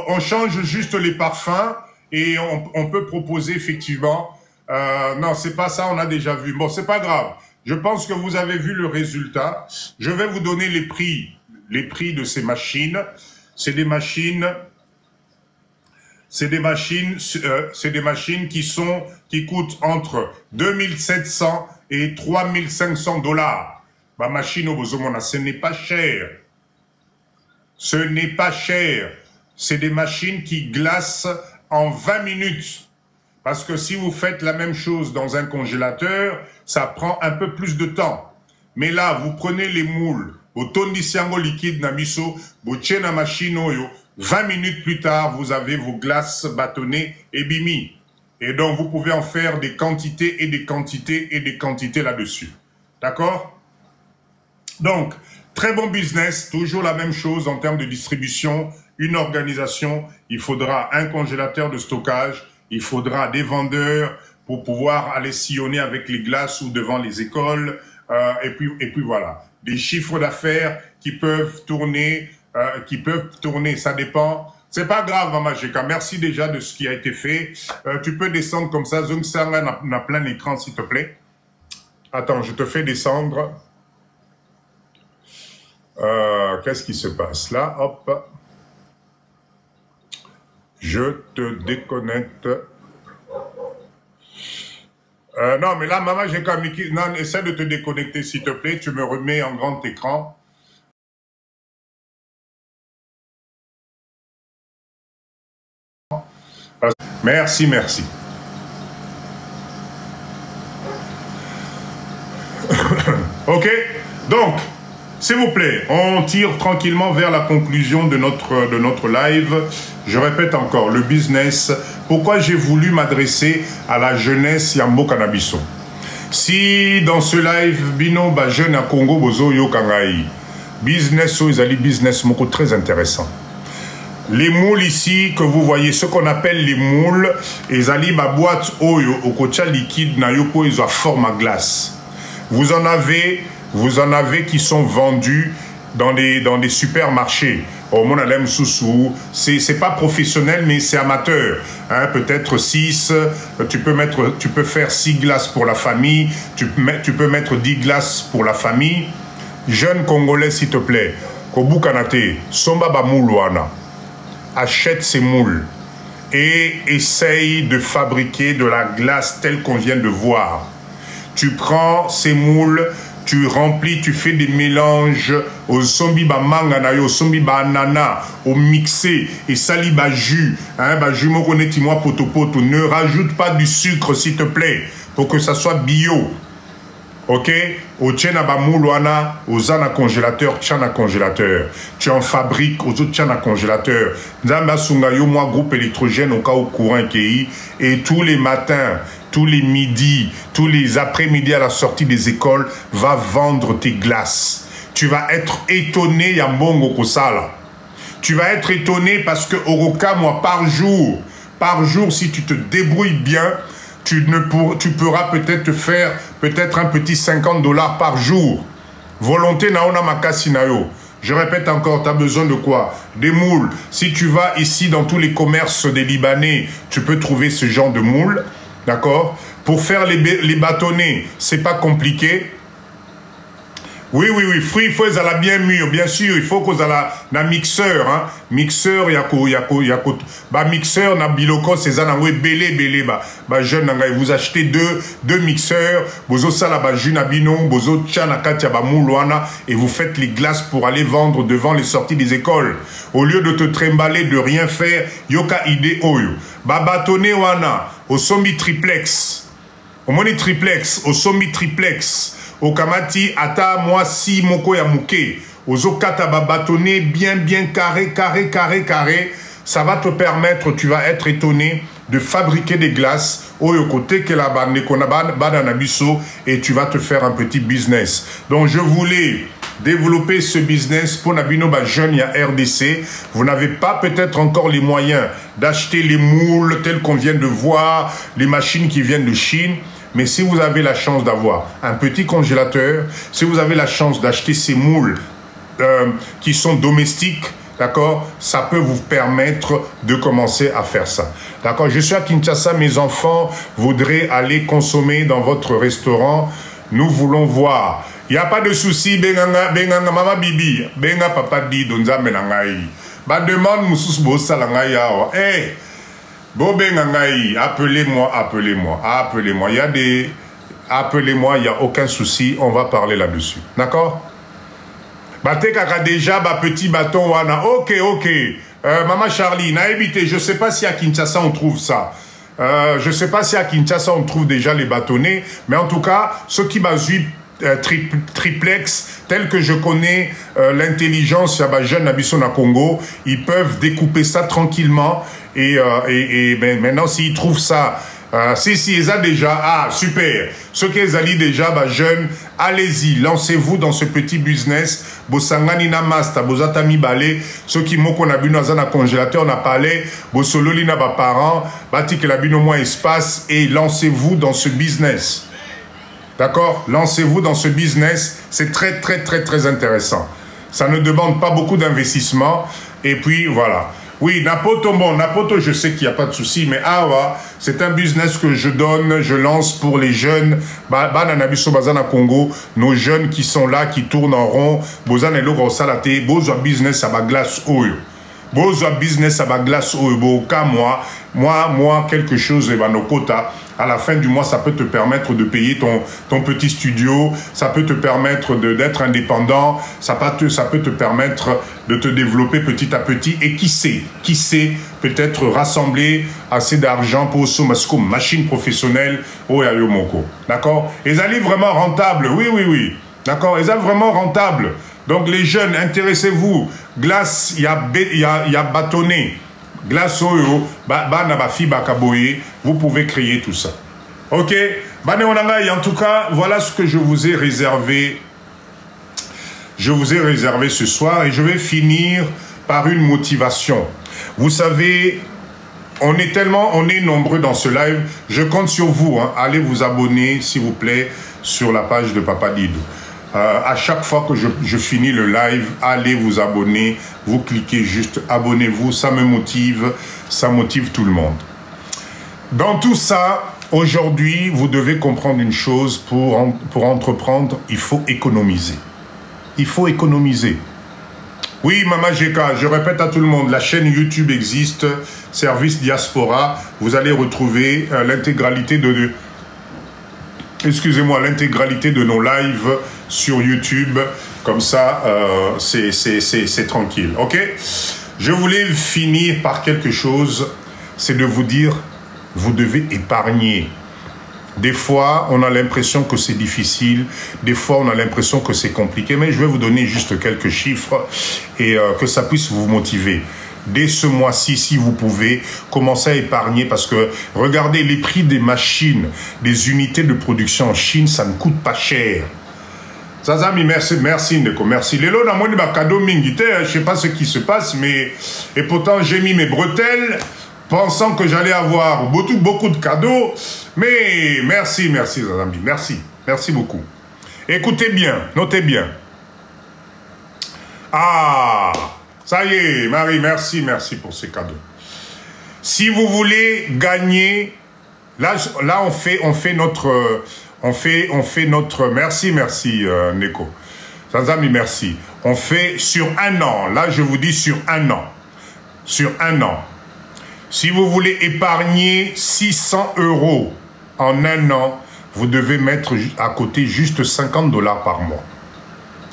on change juste les parfums et on peut proposer effectivement... non, c'est pas ça, on a déjà vu. Bon, c'est pas grave. Je pense que vous avez vu le résultat. Je vais vous donner les prix de ces machines. C'est des machines c'est des machines qui coûtent entre 2700 et 3500 dollars. Ma machine au besoin, ce n'est pas cher. Ce n'est pas cher. C'est des machines qui glacent en 20 minutes. Parce que si vous faites la même chose dans un congélateur, ça prend un peu plus de temps. Mais là, vous prenez les moules, au tondisiango liquide namiso, vous tchez na machine oyo, 20 minutes plus tard, vous avez vos glaces bâtonnées et bimi. Et donc, vous pouvez en faire des quantités et des quantités et des quantités là-dessus. D'accord? Donc, très bon business, toujours la même chose en termes de distribution, une organisation, il faudra un congélateur de stockage, il faudra des vendeurs pour pouvoir aller sillonner avec les glaces ou devant les écoles, et puis voilà. Des chiffres d'affaires qui peuvent tourner, ça dépend. C'est pas grave, Maman Jeka, merci déjà de ce qui a été fait. Tu peux descendre comme ça, Zong Sanga n'a plein écran, s'il te plaît. Attends, je te fais descendre. Qu'est-ce qui se passe là? Hop. Je te déconnecte. Non, mais là, Maman, j'ai comme... Non, essaie de te déconnecter, s'il te plaît. Tu me remets en grand écran. Merci, merci. OK? Donc, s'il vous plaît, on tire tranquillement vers la conclusion de notre live. Je répète encore, le business. Pourquoi j'ai voulu m'adresser à la jeunesse Yambo Cannabiso? Si dans ce live, Bino, jeune à Congo, Bozo, Yo Kangai, business, ils allaient business moko très intéressant. Les moules ici, que vous voyez, ce qu'on appelle les moules, ils allaient ma boîte Oyo, au kocha liquide, na yoko, ils ont forme à glace. Vous en avez qui sont vendus dans des supermarchés. Au Monalem Soussou, c'est pas professionnel, mais c'est amateur. Hein, peut-être 6, tu peux faire 6 glaces pour la famille, tu peux mettre 10 glaces pour la famille. Jeune Congolais, s'il te plaît, Kobu Kanate, Somba Bamoulwana, achète ces moules et essaye de fabriquer de la glace telle qu'on vient de voir. Tu prends ces moules, tu remplis, tu fais des mélanges au sombi ba manga na yo, au sombi ba anana, au mixé et sali ba jus, hein, ba jus mo connais moi poto poto. Ne rajoute pas du sucre s'il te plaît pour que ça soit bio. OK? Au tchena ba moulouana, aux ana congélateur, tchana congélateur. Tu en fabriques aux autres tchana congélateur. Nzamba sungayo moi groupe électrogène au cas où courant qui et tous les matins, tous les midis, tous les après-midi à la sortie des écoles, va vendre tes glaces. Tu vas être étonné, Yambongo Kosala. Tu vas être étonné parce que Oroka, moi, par jour, si tu te débrouilles bien, tu pourras peut-être te faire un petit 50 $ par jour. Volonté naona makasi nayo. Je répète encore, tu as besoin de quoi? Des moules. Si tu vas ici dans tous les commerces des Libanais, tu peux trouver ce genre de moules. D'accord? Pour faire les bâtonnets, c'est pas compliqué. Oui, fruit, il faut qu'ils aient bien mûr, bien sûr, il faut qu'ils aient un mixeur, hein. Mixeur, mixeur, na biloko, c'est un belé, jeune, vous achetez deux mixeurs, bozo sala ba jus na bino, bozo tchana katia ba moulouana, et vous faites les glaces pour aller vendre devant les sorties des écoles. Au lieu de te trimballer, de rien faire, yoka ide oyo. Ba bâtonnet wana, au sombi triplex. Au moni triplex, au sombi triplex. Au kamati, ata moi si moko ya muke. Ozo kata ba bâtonnet bien carré. Ça va te permettre, tu vas être étonné, de fabriquer des glaces. Oyo côté que la bande qu'on a badanabiso et tu vas te faire un petit business. Donc je voulais développer ce business pour Nabino ba jeune ya RDC. Vous n'avez pas peut-être encore les moyens d'acheter les moules tels qu'on vient de voir, les machines qui viennent de Chine. Mais si vous avez la chance d'avoir un petit congélateur, si vous avez la chance d'acheter ces moules qui sont domestiques, d'accord, ça peut vous permettre de commencer à faire ça. D'accord, je suis à Kinshasa, mes enfants voudraient aller consommer dans votre restaurant. Nous voulons voir. Il n'y a pas de souci, benganga, mama bibi, benga papa di donza menangai. Ba demande musus bo salangai yao. Eh, Bobengangaï, appelez-moi, appelez-moi, appelez-moi. Il y a des... Appelez-moi, il n'y a aucun souci, on va parler là-dessus. D'accord? Bate kaka déjà, petit bâton, wana. Ok, ok. Maman Charlie, n'a évité, je ne sais pas si à Kinshasa on trouve ça. Je ne sais pas si à Kinshasa on trouve déjà les bâtonnets, mais en tout cas, ceux qui basent triplex, tel que je connais l'intelligence jeune Nabisson à Congo, ils peuvent découper ça tranquillement et ben, maintenant s'ils trouvent ça, si ils ont déjà, ah super, ceux qui ont déjà jeunes, allez-y, lancez-vous dans ce petit business, bosangani na masta, bosatami balé, ceux qui m'ont qu'on a bu dans un congélateur, on a parlé, bosololi na ba parents, bati que la bu au moins espace et lancez-vous dans ce business. D'accord? Lancez-vous dans ce business. C'est très, très, très, très intéressant. Ça ne demande pas beaucoup d'investissement. Et puis, voilà. Oui, Napoto, bon, Napoto, je sais qu'il n'y a pas de souci, mais Awa, c'est un business que je donne, je lance pour les jeunes. Bananabiso Bazana Congo, nos jeunes qui sont là, qui tournent en rond. Bozan et Logo Salate, Bozo business à ma glace oyo. Bozo business à ma glace oyo. Boka, moi, quelque chose, nos quotas. À la fin du mois, ça peut te permettre de payer ton petit studio, ça peut te permettre d'être indépendant, ça peut te permettre de te développer petit à petit et qui sait, peut-être rassembler assez d'argent pour ce machine professionnelle au Yayomoko. D'accord? Ils allaient vraiment rentables, oui. D'accord? Ils allaient vraiment rentables. Donc les jeunes, intéressez-vous. Glace, il y a bâtonnet. Glace oyo, vous pouvez créer tout ça. Ok? En tout cas, voilà ce que je vous ai réservé. Je vous ai réservé ce soir et je vais finir par une motivation. Vous savez, on est nombreux dans ce live. Je compte sur vous. Hein. Allez vous abonner, s'il vous plaît, sur la page de Papa Dido. À chaque fois que je finis le live, allez vous abonner, vous cliquez juste abonnez-vous, ça me motive, ça motive tout le monde. Dans tout ça, aujourd'hui, vous devez comprendre une chose, pour entreprendre, il faut économiser. Il faut économiser. Oui, Mama Jeka, je répète à tout le monde, la chaîne YouTube existe, Service Diaspora, vous allez retrouver l'intégralité de... Excusez-moi, l'intégralité de nos lives sur YouTube, comme ça, c'est tranquille, ok? Je voulais finir par quelque chose, c'est de vous dire, vous devez épargner. Des fois, on a l'impression que c'est difficile, des fois, on a l'impression que c'est compliqué, mais je vais vous donner juste quelques chiffres et que ça puisse vous motiver. Dès ce mois-ci, si vous pouvez, commencer à épargner parce que regardez les prix des machines, des unités de production en Chine, ça ne coûte pas cher. Zazami, merci Ndeko, merci. Lélo, na moi, cadeau mingite, je ne sais pas ce qui se passe, mais... Et pourtant, j'ai mis mes bretelles, pensant que j'allais avoir beaucoup de cadeaux. Mais merci Zazami, merci beaucoup. Écoutez bien, notez bien. Ah, ça y est, Marie, merci pour ces cadeaux. Si vous voulez gagner, là on fait notre... Merci, Neko. Zazami, merci. On fait sur un an. Là, je vous dis sur un an. Sur un an. Si vous voulez épargner 600 € en un an, vous devez mettre à côté juste 50 $ par mois.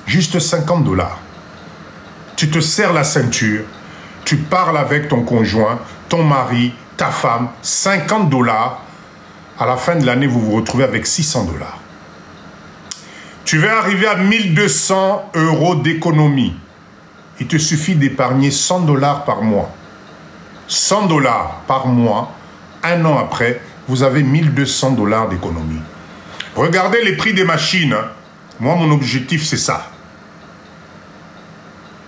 Juste 50 $. Tu te serres la ceinture, tu parles avec ton conjoint, ton mari, ta femme, 50 $. À la fin de l'année, vous vous retrouvez avec 600 $. Tu vas arriver à 1200 € d'économie. Il te suffit d'épargner 100 $ par mois. 100 $ par mois, un an après, vous avez 1200 $ d'économie. Regardez les prix des machines. Moi, mon objectif, c'est ça.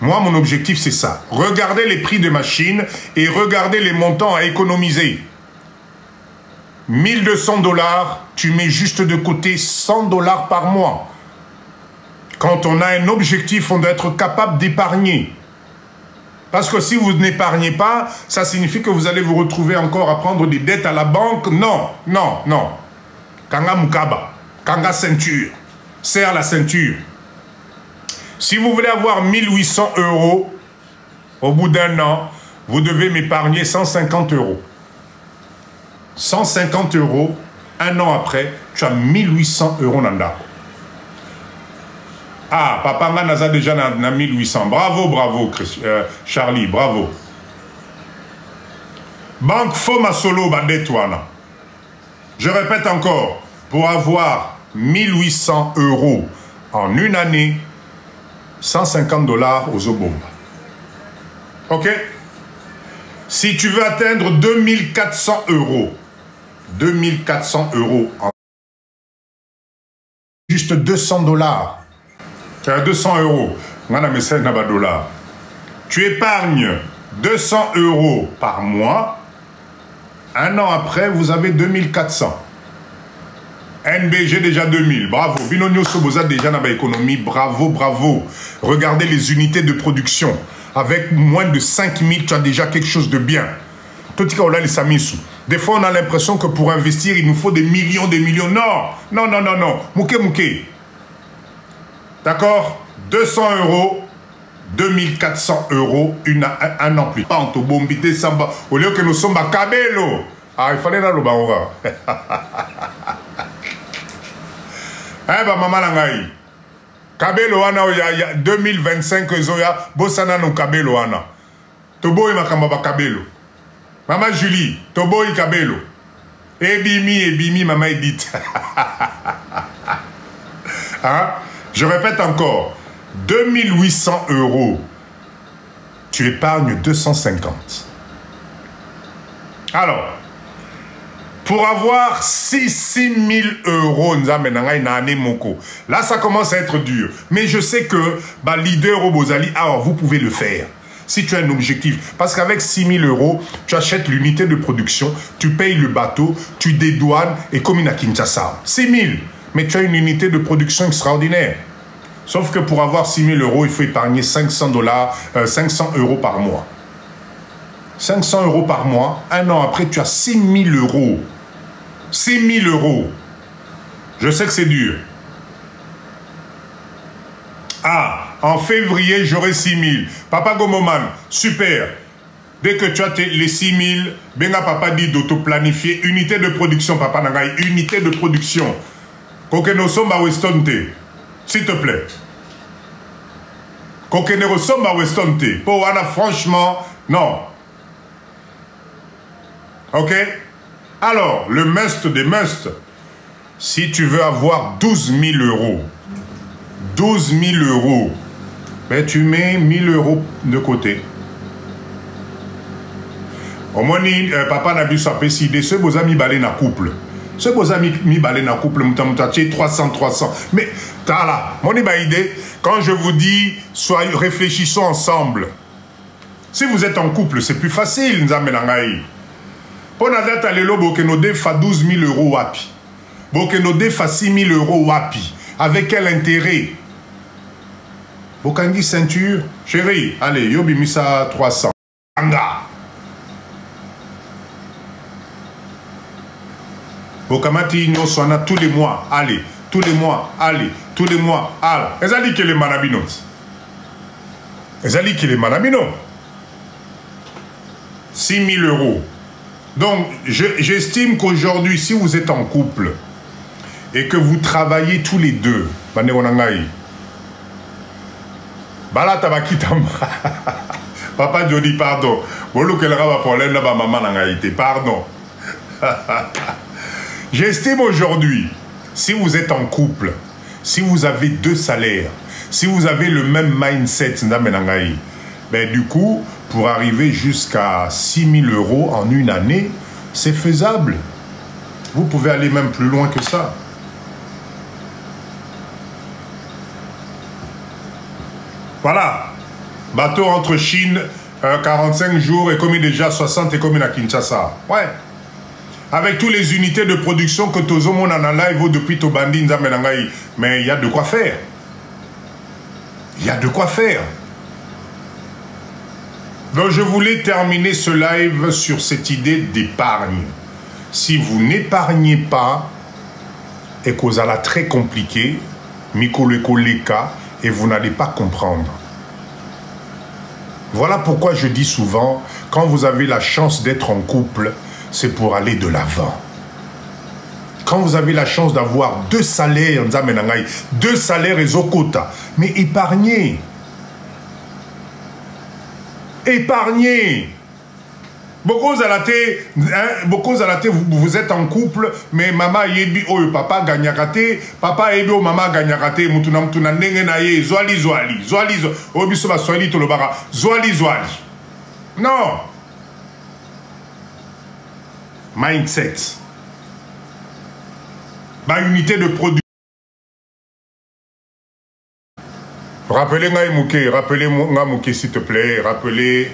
Moi, mon objectif, c'est ça. Regardez les prix des machines et regardez les montants à économiser. 1200 $, tu mets juste de côté 100 $ par mois. Quand on a un objectif, on doit être capable d'épargner. Parce que si vous n'épargnez pas, ça signifie que vous allez vous retrouver encore à prendre des dettes à la banque. Non. Kanga Mukaba, Kanga ceinture, serre la ceinture. Si vous voulez avoir 1800 €, au bout d'un an, vous devez m'épargner 150 €. 150 euros, un an après, tu as 1800 euros nanda. Ah, papa Naza déjà na 1800. Bravo, bravo, Charlie, bravo. Banque Foma Solo Badetouana. Je répète encore, pour avoir 1800 euros en une année, 150 $ aux Obomba. Ok? Si tu veux atteindre 2400 euros, 2400 euros en juste 200 $. Tu as 200 euros. Tu épargnes 200 euros par mois. Un an après, vous avez 2400. NBG déjà 2000. Bravo. Binonio Soboza déjà dans l'économie. Bravo, bravo. Regardez les unités de production. Avec moins de 5000, tu as déjà quelque chose de bien. Des fois, on a l'impression que pour investir, il nous faut des millions, des millions. Non, non, non, non, non. Mouké, mouké. D'accord? 200 euros, 2400 euros, un an plus. Pas en tobombité, samba. Au lieu que nous sommes à Kabelo. Ah, il fallait là le baoura. Eh ben, maman Langaï. Kabelo ana, il y a 2025, zoya, bossana no Kabelo ana. Tobo makamba Kabelo. Maman Julie, Tobo y Kabelo. Ebimi, maman Edith. Hein? Je répète encore, 2800 euros, tu épargnes 250. Alors, pour avoir 6000 euros, là ça commence à être dur. Mais je sais que leader au Bozali, alors vous pouvez le faire. Si tu as un objectif, parce qu'avec 6000 euros, tu achètes l'unité de production, tu payes le bateau, tu dédouanes et comme à Kinshasa. 6000, mais tu as une unité de production extraordinaire. Sauf que pour avoir 6000 euros, il faut épargner 500 euros par mois. 500 euros par mois, un an après, tu as 6000 euros. 6000 euros. Je sais que c'est dur. Ah, en février, j'aurai 6000. Papa Gomoman, super. Dès que tu as les 6000, Benga papa dit d'auto-planifier. Unité de production, papa Nangaï. Unité de production. Kokeno-somba Westonte. S'il te plaît. Kokeno-somba Westonte. Pour Wana, franchement, non. Ok? Alors, le must des musts, si tu veux avoir 12 000 euros, 12 000 euros, ben tu mets 1000 euros de côté. Au moins, papa n'a vu sa décider, ce beaux amis balé na couple. Ce beaux amis mi balé na couple, moutamoutatché 300. Mais, t'as là, mon idée, quand je vous dis, réfléchissons ensemble. Si vous êtes en couple, c'est plus facile, Nzamenangaï. Pour la date à l'élo, Bokenode fa 12 000 euros wapi. Bokenode fa 6 000 euros wapi. Avec quel intérêt? Bokangi ceinture. Chérie, allez, yobi misa 300. Anga. Bokamati nyoswana tous les mois. Allez, tous les mois. Allez, tous les mois. Allez. Ezali que les manabinos. Ezali que les manabinos. 6 000 euros. Donc, j'estime qu'aujourd'hui, si vous êtes en couple et que vous travaillez tous les deux, Papa Jody, pardon. Pardon. J'estime aujourd'hui, si vous êtes en couple, si vous avez 2 salaires, si vous avez le même mindset, ben, du coup, pour arriver jusqu'à 6 000 euros en une année, c'est faisable. Vous pouvez aller même plus loin que ça. Voilà. Bateau entre Chine, 45 jours et commis déjà 60 et commis à Kinshasa. Ouais. Avec toutes les unités de production que Tozomo en a live depuis Tobandi, mais il y a de quoi faire. Il y a de quoi faire. Donc je voulais terminer ce live sur cette idée d'épargne. Si vous n'épargnez pas, et que vous allez très compliqué, Mikoleka, et vous n'allez pas comprendre. Voilà pourquoi je dis souvent, quand vous avez la chance d'être en couple, c'est pour aller de l'avant. Quand vous avez la chance d'avoir 2 salaires, 2 salaires et zokota, mais épargnez. Épargnez. Beaucoup zalaté, vous êtes en couple, mais maman yebi oh papa gagnakate, papa yebi oh maman gagnakate, mutuna nenge na ye, zoali, oh biso ba swali to lobara, zoali. Non. Mindset. Ma unité de production. Rappelez-moi Mouké s'il te plaît, rappelez.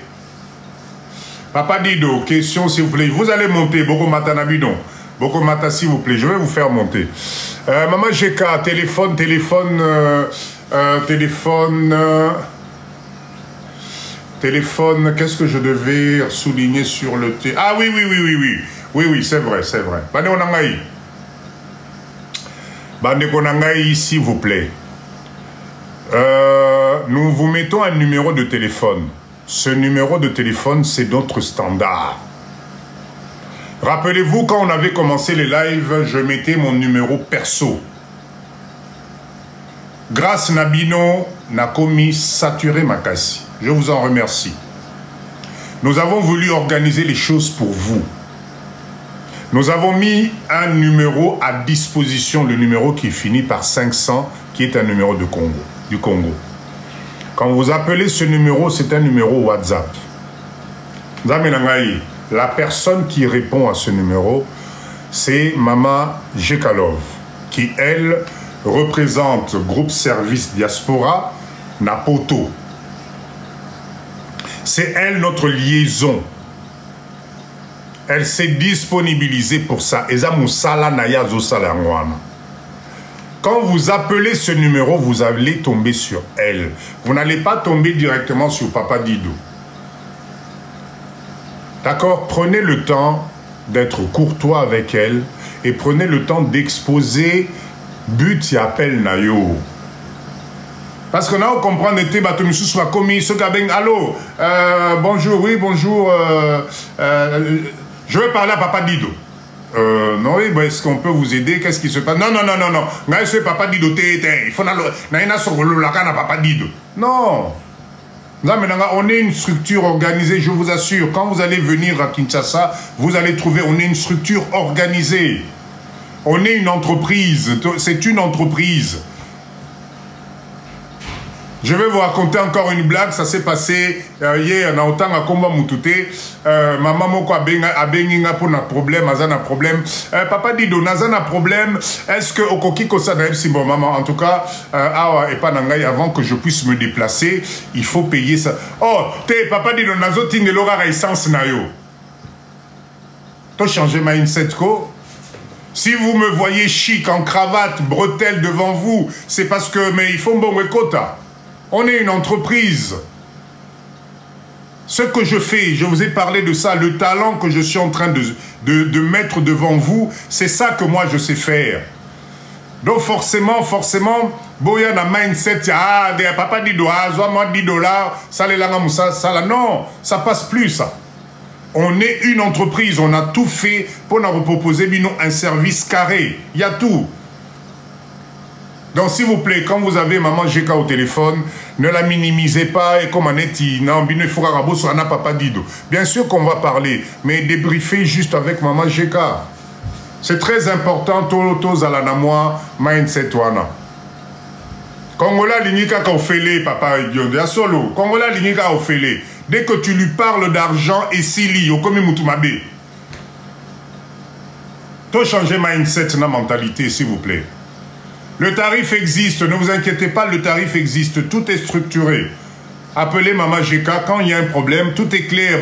Papa Dido, question s'il vous plaît. Vous allez monter, Boko Matanabidon. Boko Mata s'il vous plaît, je vais vous faire monter. Maman GK, téléphone, qu'est-ce que je devais souligner sur le thé? Ah oui, c'est vrai. Bande Onangaï. Bande Onangaï, s'il vous plaît. Nous vous mettons un numéro de téléphone. Ce numéro de téléphone, c'est notre standard. Rappelez-vous, quand on avait commencé les lives, je mettais mon numéro perso. Grâce Nabino, Nakomi, saturé Makasi. Je vous en remercie. Nous avons voulu organiser les choses pour vous. Nous avons mis un numéro à disposition, le numéro qui finit par 500, qui est un numéro du Congo. Quand vous appelez ce numéro, c'est un numéro WhatsApp. La personne qui répond à ce numéro, c'est Maman Jekalov, qui, elle, représente Groupe Service Diaspora Napoto. C'est elle notre liaison. Elle s'est disponibilisée pour ça. Quand vous appelez ce numéro, vous allez tomber sur elle. Vous n'allez pas tomber directement sur Papa Dido. D'accord? Prenez le temps d'être courtois avec elle et prenez le temps d'exposer but et appel Nayo. Parce que là, on comprend que tu as commis ce gabeng. Allô, bonjour, oui, bonjour. Je vais parler à Papa Dido. Non, oui, est-ce qu'on peut vous aider? Qu'est-ce qui se passe? Non. Je Papa Dido, il faut Papa Dido. Non. On est une structure organisée, je vous assure. Quand vous allez venir à Kinshasa, vous allez trouver, on est une structure organisée. On est une entreprise. C'est une entreprise. Je vais vous raconter encore une blague, ça s'est passé hier, on a autant à Komba Moutouté, maman moko a benginga pour un problème, azana problème. Papa Dido, nazana problème, est-ce que Okoki Kosa na si bon maman, en tout cas, awa et pas nangai, avant que je puisse me déplacer, il faut payer ça. Oh, Papa Dido, nazo tingelora essence na yo. To changer mindset ko. Si vous me voyez chic, en cravate, bretelle devant vous, c'est parce que, mais il faut bon quota. On est une entreprise. Ce que je fais, je vous ai parlé de ça, le talent que je suis en train de mettre devant vous, c'est ça que moi je sais faire. Donc forcément, boya na mindset, papa dit moi $10, ça les langa moussa, ça là, non, ça passe plus ça. On est une entreprise, on a tout fait pour nous proposer un service carré, il y a tout. Donc, s'il vous plaît, quand vous avez Maman GK au téléphone, ne la minimisez pas et comme on est dit, non, Papa Dido. Bien sûr qu'on va parler, mais débriefer juste avec Maman GK. C'est très important, tous à la namoa, mindset wana. Congola linika ka ofele, papa idiot, solo. Congola linika ofele. Dès que tu lui parles d'argent et s'ili, au comme mutumabe. Toi changer mindset na mentalité, s'il vous plaît. Le tarif existe, ne vous inquiétez pas, le tarif existe, tout est structuré. Appelez Maman GK, quand il y a un problème, tout est clair.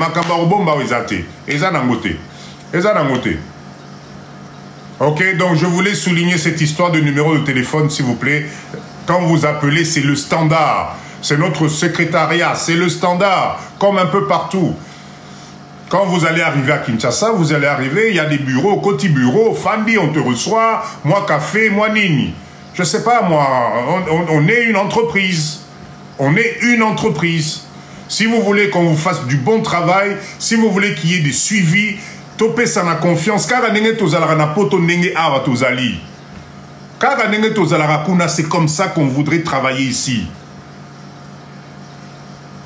Ok, donc je voulais souligner cette histoire de numéro de téléphone, s'il vous plaît. Quand vous appelez, c'est le standard. C'est notre secrétariat, c'est le standard, comme un peu partout. Quand vous allez arriver à Kinshasa, vous allez arriver, il y a des bureaux, côté bureau, Fandi, on te reçoit, moi café, moi nini. Je sais pas, moi, on est une entreprise. On est une entreprise. Si vous voulez qu'on vous fasse du bon travail, si vous voulez qu'il y ait des suivis, topesa na confiance kaka ndenge tozalaka na poto ndenge awa tozali kaka ndenge tozalaka kuna. C'est comme ça qu'on voudrait travailler ici.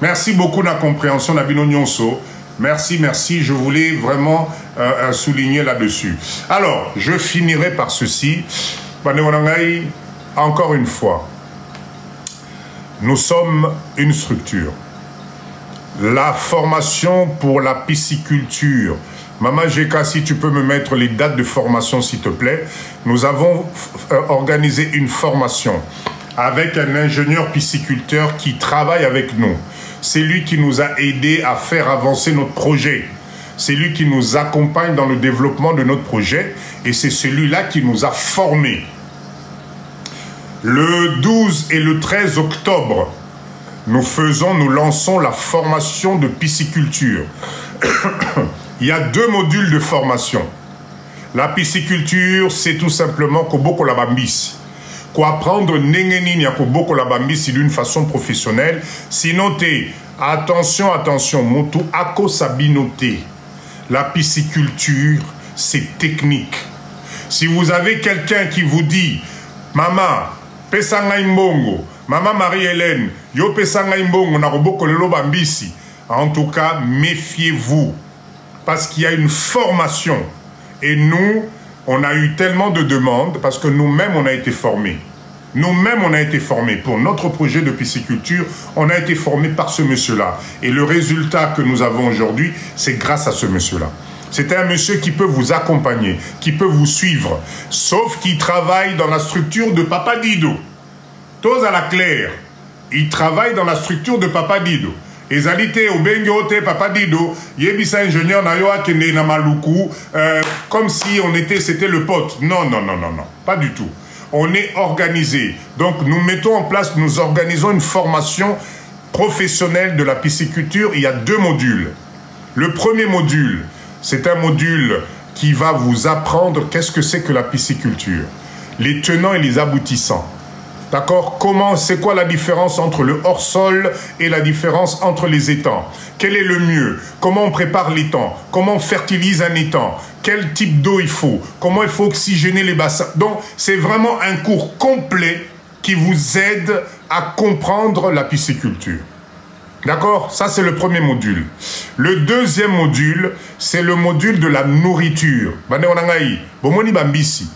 Merci beaucoup na compréhension na bino nyonso. Merci, merci. Je voulais vraiment souligner là-dessus. Alors, je finirai par ceci. Encore une fois, nous sommes une structure. La formation pour la pisciculture. Maman Jeka, si tu peux me mettre les dates de formation, s'il te plaît. Nous avons organisé une formation avec un ingénieur pisciculteur qui travaille avec nous. C'est lui qui nous a aidés à faire avancer notre projet. C'est lui qui nous accompagne dans le développement de notre projet. Et c'est celui-là qui nous a formés. Le 12 et le 13 octobre, nous lançons la formation de pisciculture. Il y a 2 modules de formation. La pisciculture, c'est tout simplement Koboko la Bambisi. Quoi apprendre Nengenini à Koboko la Bambisi d'une façon professionnelle. Sinon, attention, attention, Moto Ako Sabinoté. La pisciculture, c'est technique. Si vous avez quelqu'un qui vous dit, Maman, Pesanga Imbongo, Maman Marie-Hélène, Yo Pesanga Imbongo, Naroboko Lelo Bambisi, en tout cas, méfiez-vous. Parce qu'il y a une formation. Et nous, on a eu tellement de demandes parce que nous-mêmes, on a été formés. Nous-mêmes, on a été formés. Pour notre projet de pisciculture, on a été formés par ce monsieur-là. Et le résultat que nous avons aujourd'hui, c'est grâce à ce monsieur-là. C'est un monsieur qui peut vous accompagner, qui peut vous suivre, sauf qu'il travaille dans la structure de Papa Dido. Tous à la claire, il travaille dans la structure de Papa Dido. Ezalité au bengote Papa Dido, yebisa ingénieur na yo akende na maluku, comme si c'était le pote. Non, non, non, non, non, pas du tout. On est organisé. Donc nous mettons en place, nous organisons une formation professionnelle de la pisciculture. Il y a 2 modules. Le premier module, c'est un module qui va vous apprendre qu'est-ce que c'est que la pisciculture, les tenants et les aboutissants. D'accord? C'est quoi la différence entre le hors-sol et la différence entre les étangs? Quel est le mieux? Comment on prépare l'étang? Comment on fertilise un étang? Quel type d'eau il faut? Comment il faut oxygéner les bassins? Donc, c'est vraiment un cours complet qui vous aide à comprendre la pisciculture. D'accord? Ça, c'est le premier module. Le deuxième module, c'est le module de la nourriture. Bomoni Bambisi.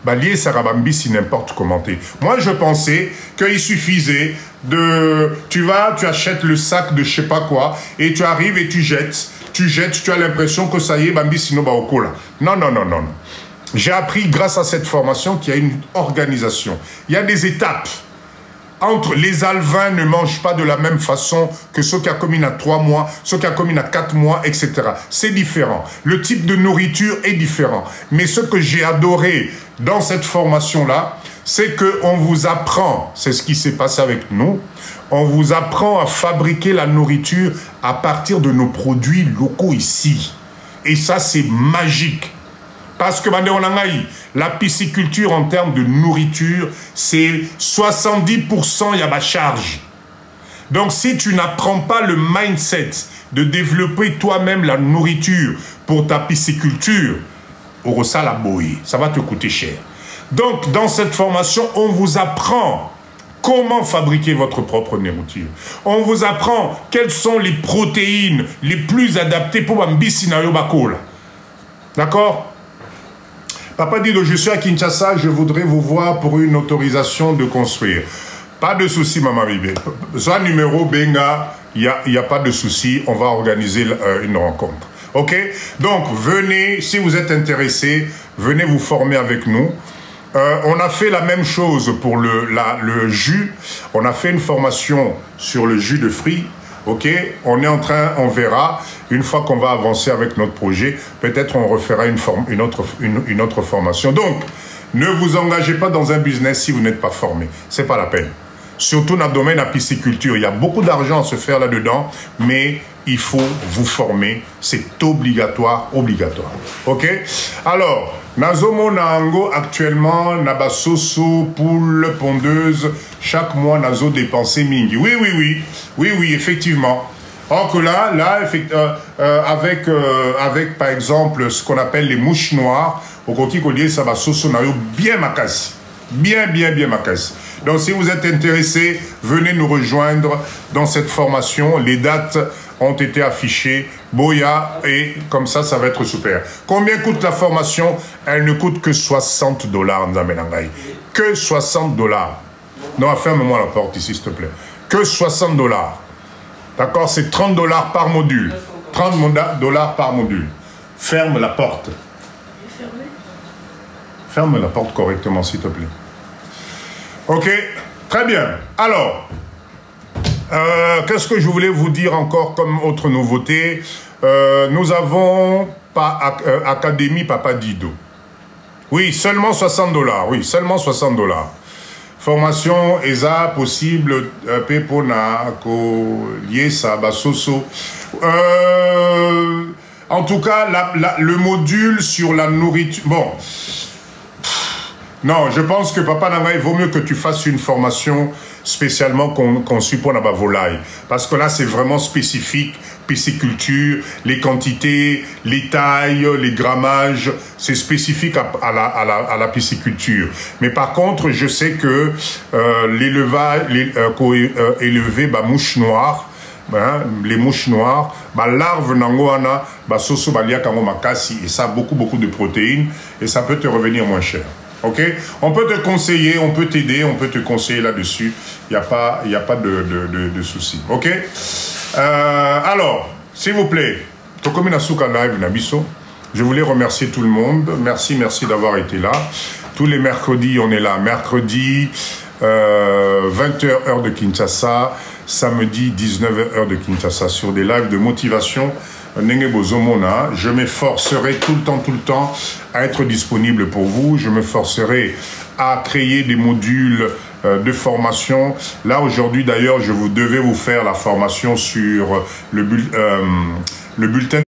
Balié Sarabambisi, n'importe comment. Moi, je pensais qu'il suffisait de... Tu achètes le sac de je sais pas quoi, et tu arrives et tu jettes, tu as l'impression que ça y est, Bambisi no baokola. Non, non, non, non. J'ai appris grâce à cette formation qu'il y a une organisation. Il y a des étapes. Les alvins ne mangent pas de la même façon que ceux qui accominent à 3 mois, ceux qui accominent à 4 mois, etc. C'est différent. Le type de nourriture est différent. Mais ce que j'ai adoré dans cette formation-là, c'est qu'on vous apprend, c'est ce qui s'est passé avec nous, on vous apprend à fabriquer la nourriture à partir de nos produits locaux ici. Et ça, c'est magique. Parce que la pisciculture en termes de nourriture, c'est 70% y a ma charge. Donc si tu n'apprends pas le mindset de développer toi-même la nourriture pour ta pisciculture, ça va te coûter cher. Donc dans cette formation, on vous apprend comment fabriquer votre propre nourriture. On vous apprend quelles sont les protéines les plus adaptées pour Bambisi na Yobakola. D'accord? Papa Dido, je suis à Kinshasa, je voudrais vous voir pour une autorisation de construire. Pas de souci, Maman Bibé. Soit numéro Benga, il n'y a pas de souci, on va organiser une rencontre. Ok? Donc, venez, si vous êtes intéressé, venez vous former avec nous. On a fait la même chose pour le jus. On a fait une formation sur le jus de fruits. Ok, on est en train, on verra, une fois qu'on va avancer avec notre projet, peut-être on refera une autre formation. Donc, ne vous engagez pas dans un business si vous n'êtes pas formé. Ce n'est pas la peine. Surtout dans le domaine de la pisciculture. Il y a beaucoup d'argent à se faire là-dedans, mais il faut vous former. C'est obligatoire, obligatoire. Ok? Alors, Nazomo Naango actuellement, Nabasoso, poule, pondeuse, chaque mois Nazo dépensé mingi. Oui, oui, oui. Oui, oui, effectivement. Or que là, avec par exemple ce qu'on appelle les mouches noires, au coquille collier, ça va sosonayo bien makasi. Bien makasi. Donc si vous êtes intéressé, venez nous rejoindre dans cette formation. Les dates ont été affichées. Boya, et comme ça, ça va être super. Combien coûte la formation? Elle ne coûte que 60 $, Nzamenangaï. Que 60 $. Non, ferme-moi la porte ici, s'il te plaît. Que 60 $. D'accord? C'est 30 $ par module. 30 $ par module. Ferme la porte. Ferme la porte correctement, s'il te plaît. Ok, très bien. Alors, qu'est-ce que je voulais vous dire encore comme autre nouveauté? Nous avons Académie Papa Dido. Oui, seulement 60 $. Oui, seulement 60 $. Formation ESA possible Pepona Liesa Basoso. En tout cas, le module sur la nourriture. Bon. Non, je pense que Papa Nanga, il vaut mieux que tu fasses une formation spécialement conçue pour la volaille. Parce que là, c'est vraiment spécifique, pisciculture, les quantités, les tailles, les grammages, c'est spécifique à la pisciculture. Mais par contre, je sais que l'élevage, élevé, mouches noires, hein, les mouches noires, larves nangoana, soso balia kango makasi, et ça a beaucoup de protéines, et ça peut te revenir moins cher. Ok, on peut te conseiller, on peut t'aider, on peut te conseiller là-dessus. Il n'y a pas de souci. Ok. Alors, s'il vous plaît, Tokominasuka Live Nabiso. Je voulais remercier tout le monde. Merci d'avoir été là. Tous les mercredis, on est là. Mercredi, 20h heure de Kinshasa. Samedi, 19h heure de Kinshasa. Sur des lives de motivation. Je m'efforcerai tout le temps à être disponible pour vous. Je m'efforcerai à créer des modules de formation. Là, aujourd'hui, d'ailleurs, je devais vous faire la formation sur le bulletin.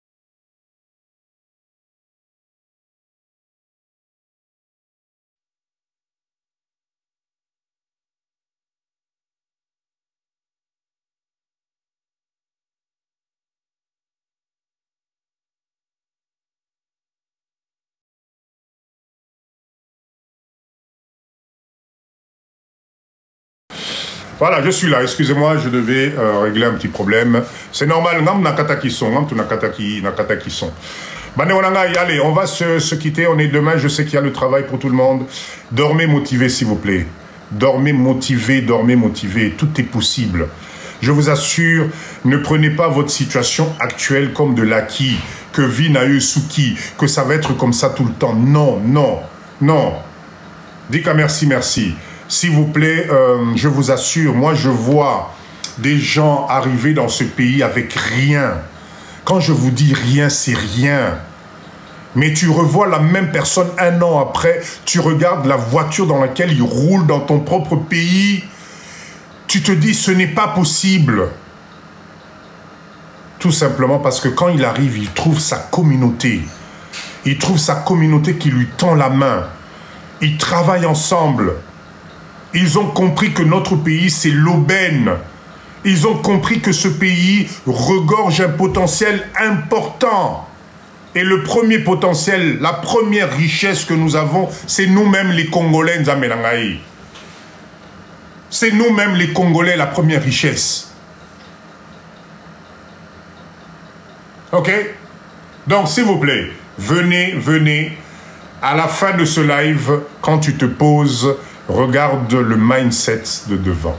Voilà, je suis là. Excusez-moi, je devais régler un petit problème. C'est normal. Allez, on va se quitter. On est demain. Je sais qu'il y a le travail pour tout le monde. Dormez motivé, s'il vous plaît. Dormez motivé, dormez motivé. Tout est possible. Je vous assure, ne prenez pas votre situation actuelle comme de l'acquis, que vie n'a eu Suki, que ça va être comme ça tout le temps. Non, non, non. Dis qu'à merci. S'il vous plaît, je vous assure, moi je vois des gens arriver dans ce pays avec rien. Quand je vous dis rien, c'est rien. Mais tu revois la même personne un an après, tu regardes la voiture dans laquelle il roule dans ton propre pays, tu te dis ce n'est pas possible. Tout simplement parce que quand il arrive, il trouve sa communauté. Il trouve sa communauté qui lui tend la main. Ils travaillent ensemble. Ils ont compris que notre pays, c'est l'aubaine. Ils ont compris que ce pays regorge un potentiel important. Et le premier potentiel, la première richesse que nous avons, c'est nous-mêmes les Congolais, Nzamenangaï. C'est nous-mêmes les Congolais, la première richesse. Ok? Donc, s'il vous plaît, venez. À la fin de ce live, quand tu te poses, regarde le mindset de devant.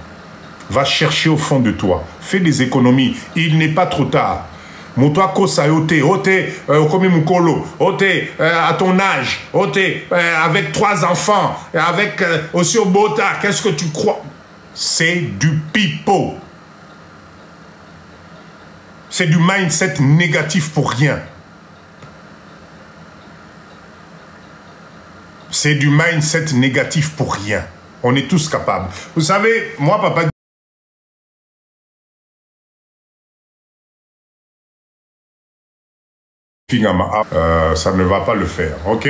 Va chercher au fond de toi. Fais des économies. Il n'est pas trop tard. Moutoi kosa ote, okomi mukolo, à ton âge, avec 3 enfants, avec aussi au bota, qu'est-ce que tu crois? C'est du pipeau. C'est du mindset négatif pour rien. C'est du mindset négatif pour rien. On est tous capables. Vous savez, moi, papa... ça ne va pas le faire, ok?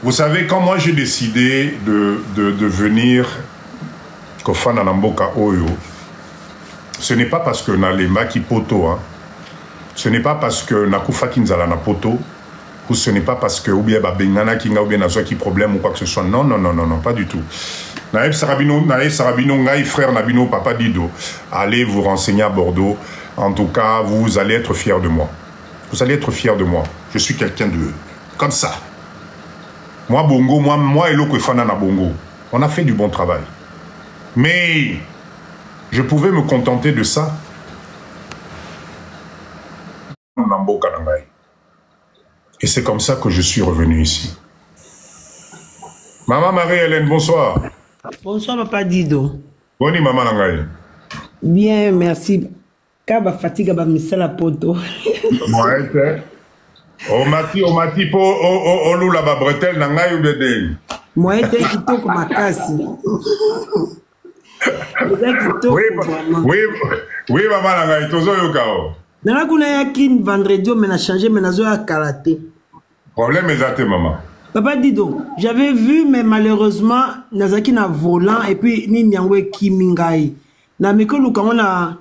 Vous savez, quand moi j'ai décidé de venir Kofana Namboka Oyo, ce n'est pas parce que Nalemba qui poto, hein. Ce n'est pas parce que Nakufa Kinzala na poto, ou ce n'est pas parce que ou bien Bengana Kinga ou bien Nazoa qui problème ou quoi que ce soit. Non, non, non, non, non, pas du tout. Naïf Sarabino, Ngaï, frère Nabino, papa Dido, allez vous renseigner à Bordeaux. En tout cas, vous allez être fiers de moi. Vous allez être fiers de moi. Je suis quelqu'un de... comme ça. Moi, Bongo, moi et Loko Fana na Bongo, on a fait du bon travail. Mais je pouvais me contenter de ça. Et c'est comme ça que je suis revenu ici. Maman Marie-Hélène, bonsoir. Bonsoir, papa Dido. Boni, maman Nangaï. Bien, merci. Kaba fatigue ba misala poto. Moi, o mati po o lula ba bretel Nangaï ou bébé. Moi, j'étais kitoko makasi. Oui, maman Nangaï, tozo yokao. Nana kuna yakin vendredi, mais na changé, mais nazo ya karaté. Problème est maman. Papa Dido, j'avais vu, mais malheureusement, Nazaki na volant et puis ni nyangwe kimingai. Na miko lukango na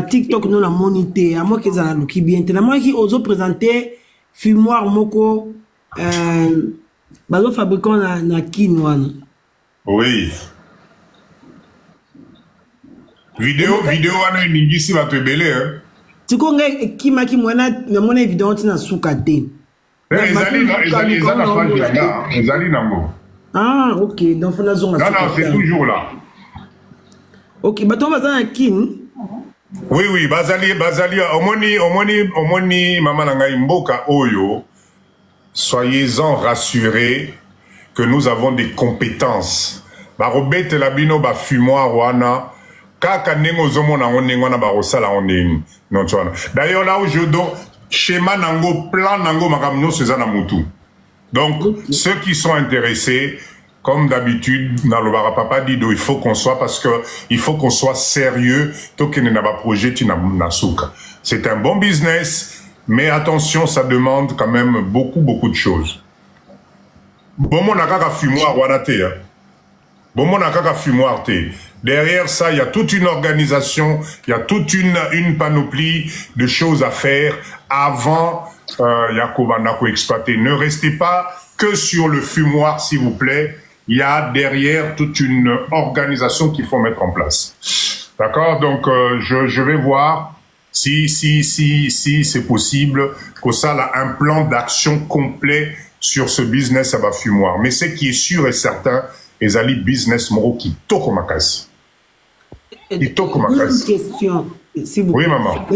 TikTok no na monité. À moi qu'ils en luki bien. Na moi qui oso présenter fumoir moko bazo fabricant na kinwana. Oui. Vidéo wana ningisi va te belé hein. Tiko ngai kimaki mwana na mona vidéo tina sukate. Ah, ok. Donc, non, c'est toujours là. Ok, bah, tu vas à Kin. Oui, Bazali, Omoni, Maman Nangaï Mboka Oyo, soyez-en rassurés que nous avons des compétences. Barobete labino ba fumoir wana, kaka nengo zomo na onengo na barosala onengo. D'ailleurs, là où je donne, schéma nango, plan nango makamno sezana mutu. Donc, ceux qui sont intéressés, comme d'habitude, dans le Papa Dido, il faut qu'on soit, parce que il faut qu'on soit sérieux, projet. C'est un bon business, mais attention, ça demande quand même beaucoup de choses. Bon, mon akaka fumoir wanate, bon, mon akaka fumoir te. Derrière ça, il y a toute une organisation, il y a toute une panoplie de choses à faire avant Yakovandako exploiter. Ne restez pas que sur le fumoir, s'il vous plaît. Il y a derrière toute une organisation qu'il faut mettre en place. D'accord? Donc, je vais voir si c'est possible que ça a un plan d'action complet sur ce business à bas fumoir. Mais ce qui est sûr et certain, les ali business moro qui toko makasi. Une question, s'il vous plaît. Oui, maman.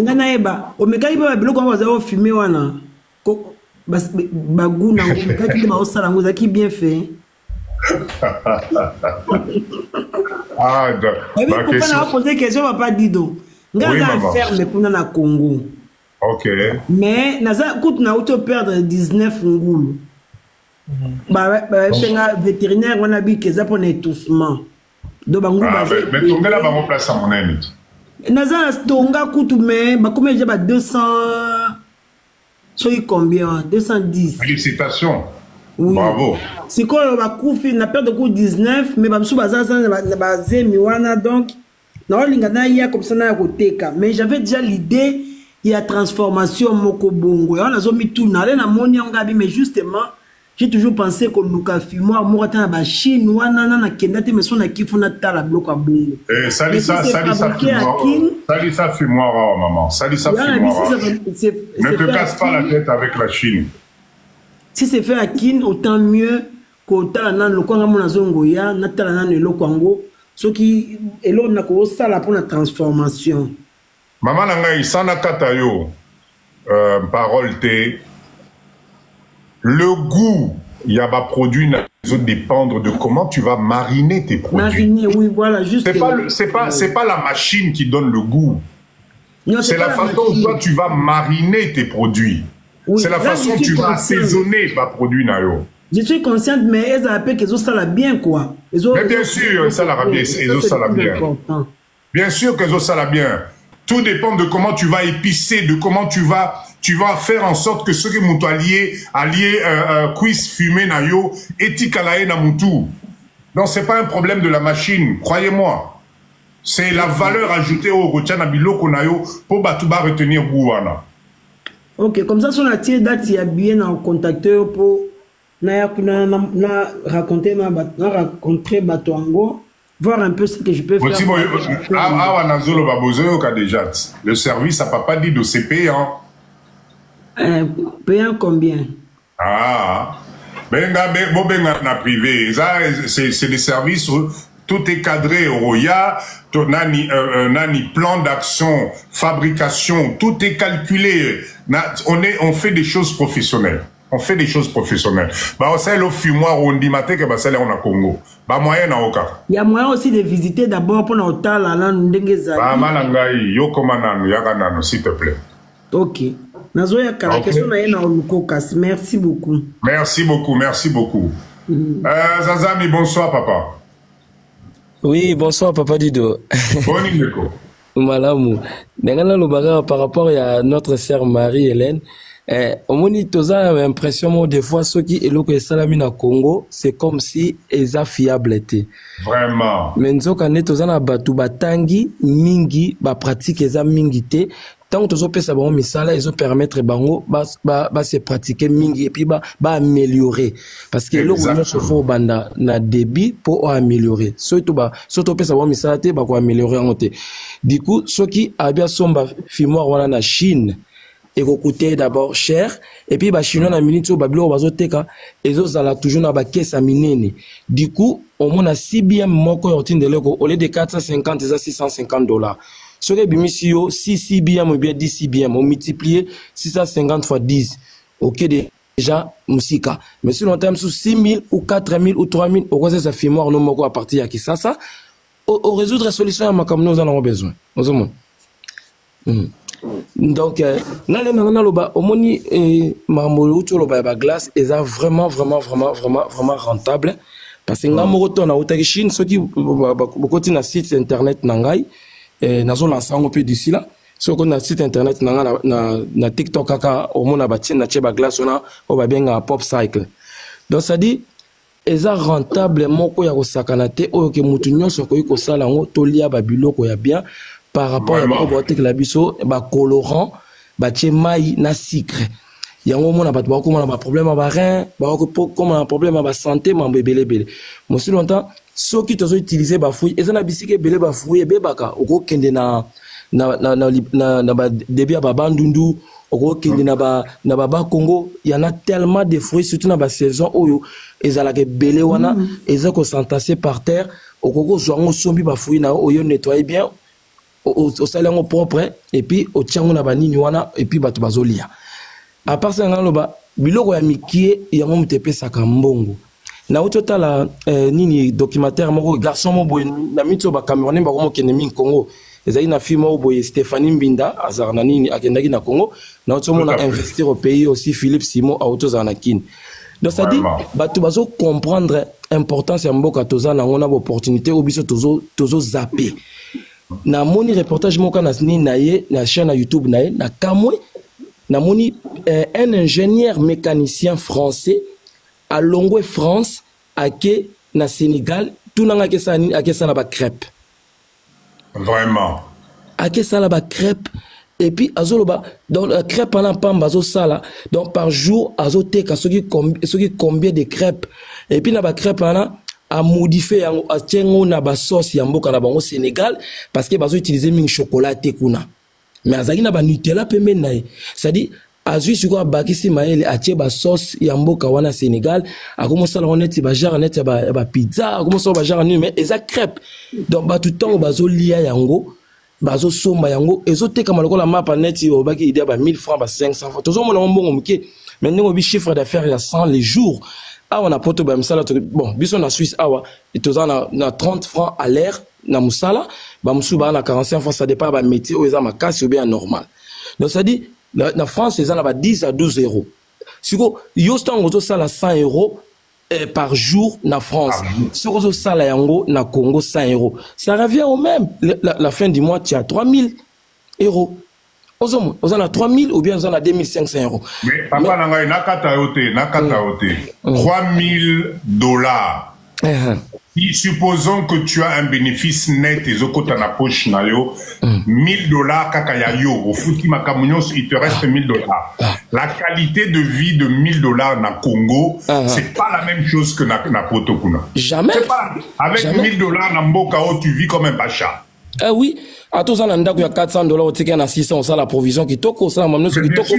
Bien fait. Ah, poser question, papa Dido. Oui, ferme pour na Congo. Ok. Mais naza coûte na auto perdre 19 ngulu. Vétérinaire on a dit que ça pour étouffement. Do bangu mais tonga là bango place à mon ami. Naza tonga coûte mais combien j'ai 200 soy combien 210. Félicitations. Oui. Bravo. C'est quoi on a perdu de 19 mais bamsou bazaza na bazé miwana donc na lingana ya comme ça na koteka mais j'avais déjà l'idée il y a transformation moko bongo on a zomi tout na na moni on gabi mais justement j'ai toujours pensé que Luka Fumoir morata na ba Chine wana na kendate mais son équipe na tala bloc à bongo. Salisa Fumoir maman. Salisa Fumoir. Ne te casse pas la tête avec la Chine. Si c'est fait à Kin, autant mieux qu'autant dans le Congo na zongoya, na tala na le Congo, ce qui est là na ko sala pour la transformation. Maman Nangaï sana katayo parole te le goût il y a pas produit dépendre de comment tu vas mariner tes produits. Mariner, oui, voilà, juste. C'est pas la machine qui donne le goût. C'est la façon dont toi tu vas mariner tes produits. Oui, c'est la façon dont tu vas assaisonner ta produit nayo. Je suis consciente, mais elles appellent que ça la bien quoi. Mais bien sûr, ça la bien, ça la bien. Bien sûr que ça la bien. Tout dépend de comment tu vas épicer, de comment tu vas faire en sorte que ce que mon allié cuisse fumer nayo etikalae na mutu. Donc c'est pas un problème de la machine, croyez-moi. C'est la valeur ajoutée au Rochana Biloko Nayo pour Batouba retenir Bouwana. Ok, comme ça, si on a tiré date, il y a bien un contacteur pour raconter Batouango, voir un peu ce que je peux faire. Le service, ça ne peut pas dire de c'est payant. Payant combien? Ah, na privé, c'est des services, tout est cadré au Roya, nani plan d'action, fabrication, tout est calculé. On fait des choses professionnelles. On fait des choses professionnelles. Bah, on sait le fumoir, on dit matin que bah, c'est là on a Congo. Bah, moyen na oka. Il y a moyen aussi de visiter d'abord pour nous tal là, ndengeza. Bah, malangai, yo komana, yaganano, s'il te plaît. Ok. Nazoya kala question na yena olukokas. Merci beaucoup. Merci beaucoup, merci beaucoup. Zazami, bonsoir papa. Oui, bonsoir papa Dido. Bonjour. Malamu. Nengana Lubaga par rapport à notre sœur Marie-Hélène. Au moins, tous a l'impression des fois ceux qui éloquent les salami na Congo, c'est comme si ils a fiable été. Vraiment. Mais nous avons tous na batu batangi mingi ba pratique eza mingi te. Tant que tous ont pesa bon misala, ils ont permettre bango ba se pratiquer mingi et puis ba améliorer. Parce que l'eau se faut banda na débit pour améliorer. Surtout pesa bon misala te ba ko améliorer en te. Du coup, ceux qui a bien somba fimoir wana na Chine et coûter d'abord cher et puis ba chinois na minute au babilo bazoteka ezo zala toujours na ba caisse à minene. Du coup au moins na 6 bien moko yortine leko au lieu de 450 c'est $650. Ce que bimisio 6 bien ou bien 10 bien on multiplier 650 fois 10. OK déjà musika. Mais si on terme sous 6000 ou 4000 ou 3000 au quoi ça fait mort no moko à partir ya Kisasa au résoudre la solution à makam nous en avons besoin. Nous avons donc omoni mamolo to loba ba glace eza vraiment rentable parce que ngamoko to na utaki Chine soki bokoti na site internet nangai nazo lancer un peu d'ici là soko na site internet nanga na TikTok kaka omona ba tine na cheba glace ona o ba benga pop cycle donc ça dit eza rentable moko ya kosakana te oyo ke mutu nyonso ko ikosala ngo to lia ba biloko ya bien par rapport à la biso ba colorant ba mai na sucre yango mona ba ko na problème ba rein ba ko comme un problème ba santé mambo belebele mo si longtemps ceux qui tozo utiliser ba fruits ezana bisike belé ba fruits be baka oko kende na ba débia ba bandundu oko kende na ba Congo il y en a tellement de fruits surtout na ba saison oyo ezala ke belé wana ezako s'entasser par terre oko zo sombi ba fruits na oyo nettoyer bien au salaire propre et puis au tiango na banini wana et puis bato bazolia à part ça ngaloba biloko ya mikie ya mo mtepesa ka mbongo na utotala nini documentaire moko garçon mo boy na mitso ba Camerounais ba ko kene min Congo ezali na film mo boy Stéphanie Mbinda azar na nini akendaki na Congo na utso mo na investir au pays aussi Philippe Simon a autoza na kin donc ça dit bato bazo comprendre importance ya mboka toza na ngona opportunité ou biso tozo zapper na moni reportage moka na sini na ye na chaîne YouTube na ye na kamwe na moni un ingénieur mécanicien français à Longwe France ake na Sénégal tout nanga ke sani ake sala ba crêpe vraiment ake sala ba crêpe et puis azoloba donc crêpe en pamba zo sala donc par jour azoteka soki combien de crêpes et puis na ba crêpe ana a modifier a tiengo na ba sauce ya mboka na bango Sénégal parce que bazo utiliser ming chocolat te kuna mais azaki na ba Nutella pembe na c'est-à-dire azui siko bakisi maele a tie ba sauce ya mboka wana Sénégal a commencé la honnête ba genre net ba pizza a commencé ba genre mais eza crêpe donc ba tout temps bazo lia yango bazo somba yango ezoteka maloko la mapa net o baki idea ba 1000 francs ba 500 francs tozo mona mbongo mke mais ndingo bi chiffre d'affaires ya 100 les jours. Ah, on a poto ba musala bon biso na Suisse awa et toza na 30 francs à l'air na musala ba musuba na 45 francs ça dépend ba métier ou eza makasi ou bien normal donc ça dit na France eza na ba 10 à 12 euros siko yo stango to sala 100 euros par jour na France siko to sala yango na Congo 100 euros ça revient au même la fin du mois tu as 3000 euros. On a 3000 ou bien on a 2500 euros. Mais papa nangai nakata yote 3000 $. Supposons que tu as un bénéfice net et zoko ta na poche na yo, $1000 kakaya yo, au fouti makamunios, il te reste $1000. La qualité de vie de $1000 na Congo, c'est pas la même chose que na Potokuna. Jamais. Pas, avec $1000 na Mboka, tu vis comme un pacha. Ah oui, à tous en andako ya $400 au ticket na 600 ça la provision qui toko ça mamno qui toko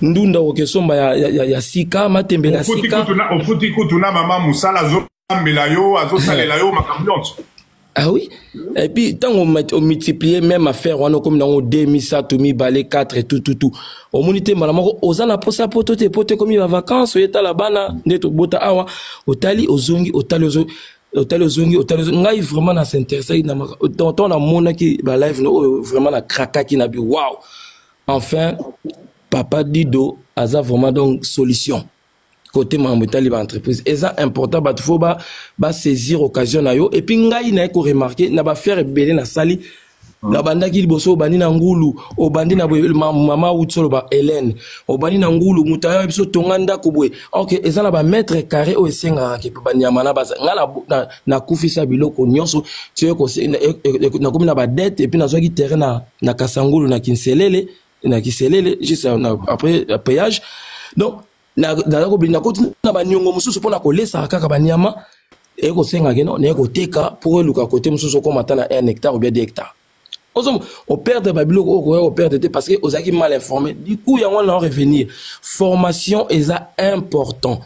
ndunda o kesomba ya sika matembela sika. Au fouti kutuna mama musala zo melayo azo salela yo makambions. Ah oui, et puis tant on multiplier même affaire on a comme dans 2000 mi balé 4 et tout au monité malamoko ozana posa potote pote comme va vacances yeta la bana ndeto bota awa otali ozongi ngai vraiment na s'intéresser na tonton na mona ki ba live no vraiment na kraka ki na bi wow. Enfin papa Dido aza vraiment donc solution côté mamutali ba entreprise et ça important ba faut ba saisir occasion na yo et puis ngai na ko remarquer na ba faire belé na sali na banda ki liboso bandi na ngulu o bandi na mama utsolo ba Hélène o bandi na ngulu mutayo biso tonganda kubwe OK et ça na ba mètre carré o esenga ki ba nyama na ba ngala na kufisa biloko nyonso tiyo ko na komi na ba dette et puis na zoki terrain na Kasangulu na Kinselele juste après péage donc na continue na banyongo mususu pona kolesa kaka banyama eko senga keno ne ko teka pour luka côté mususu ko matana 1 hectare ou bien 2 hectares on perd babilo on perd parce que osaki mal informé du coup ya on revenir formation est important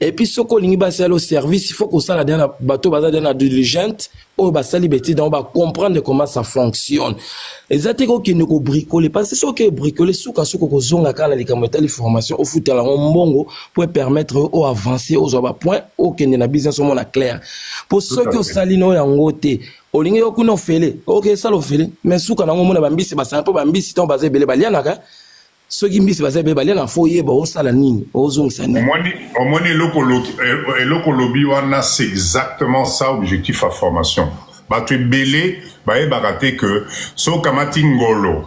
et puis ce qu'on lingi ba sala au service il faut que ça la dernière bateau baza dans diligente ou ba sali beti donc ba comprendre comment ça fonctionne exacte ko ki ne ko bricoler parce que ce que bricoler suka ko zonga kala likamotali formation au foot la mbongo pour permettre au avancer aux ba point au kende na business au monde clair pour ceux que sali no yango te olingi okuno fele OK ça lo fele mais suka na ngomona bambisi ba sa po bambisi ton bazé belé baliana ka ceux qui mbisi bazé belé baliana foyer ba osala nini ozongisa nini omoni loko lobby wana c'est exactement ça objectif à formation ba tu belé ba e baraté que so kamati ngolo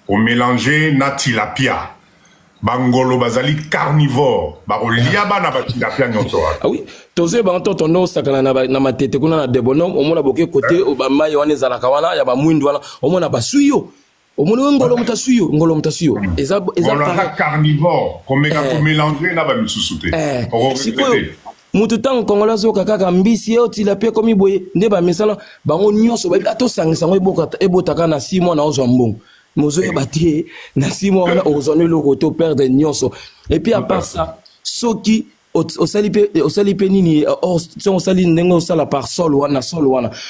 au mélanger na tilapia bangolo bazali carnivore ba kolia bana ba tilapia nyonso. Ah oui toze ba ntonto no sakana na matete kuna na debonom omona boke côté obamayi wana ezalaka wana ya ba mwindu wana omona basuyo omona ngolo mutasuyo eza carnivore komeka ko mélanger na ba misusute mutu tango kongola zo kaka mbisi o tilapia komi boye nde ba misala bango nyonso ba ato sangisa ngo ebotaka na 6 mois na ozwa mbongo mozo batie na 6 mois wana ozone le côté perdre nyonso et puis à part ça soki osalipe nini on sali ndenge osala par sol wana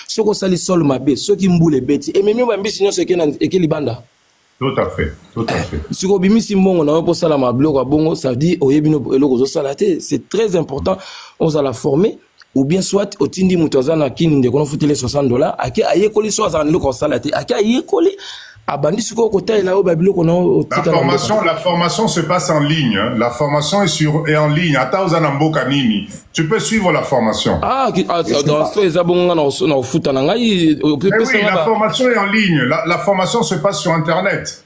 soko sali sol mabe soki mbule beti et même ba mbisi nyonso eke libanda. Tout à fait. Si vous bimisi mbongo na po sala ma bloko bongo ça dit oyebino eloko zo sala te c'est très important on va la former ou bien soit otindi mutazana kini ndeko no futile $60 ake ayekoli so azana loko sala te ake ayekoli abandi suko kota ela o babiloko no la formation se passe en ligne hein. La formation est en ligne ata ozana mboka nini tu peux suivre la formation dans so ezabonga na futa na ngai oui, la formation est en ligne la formation se passe sur internet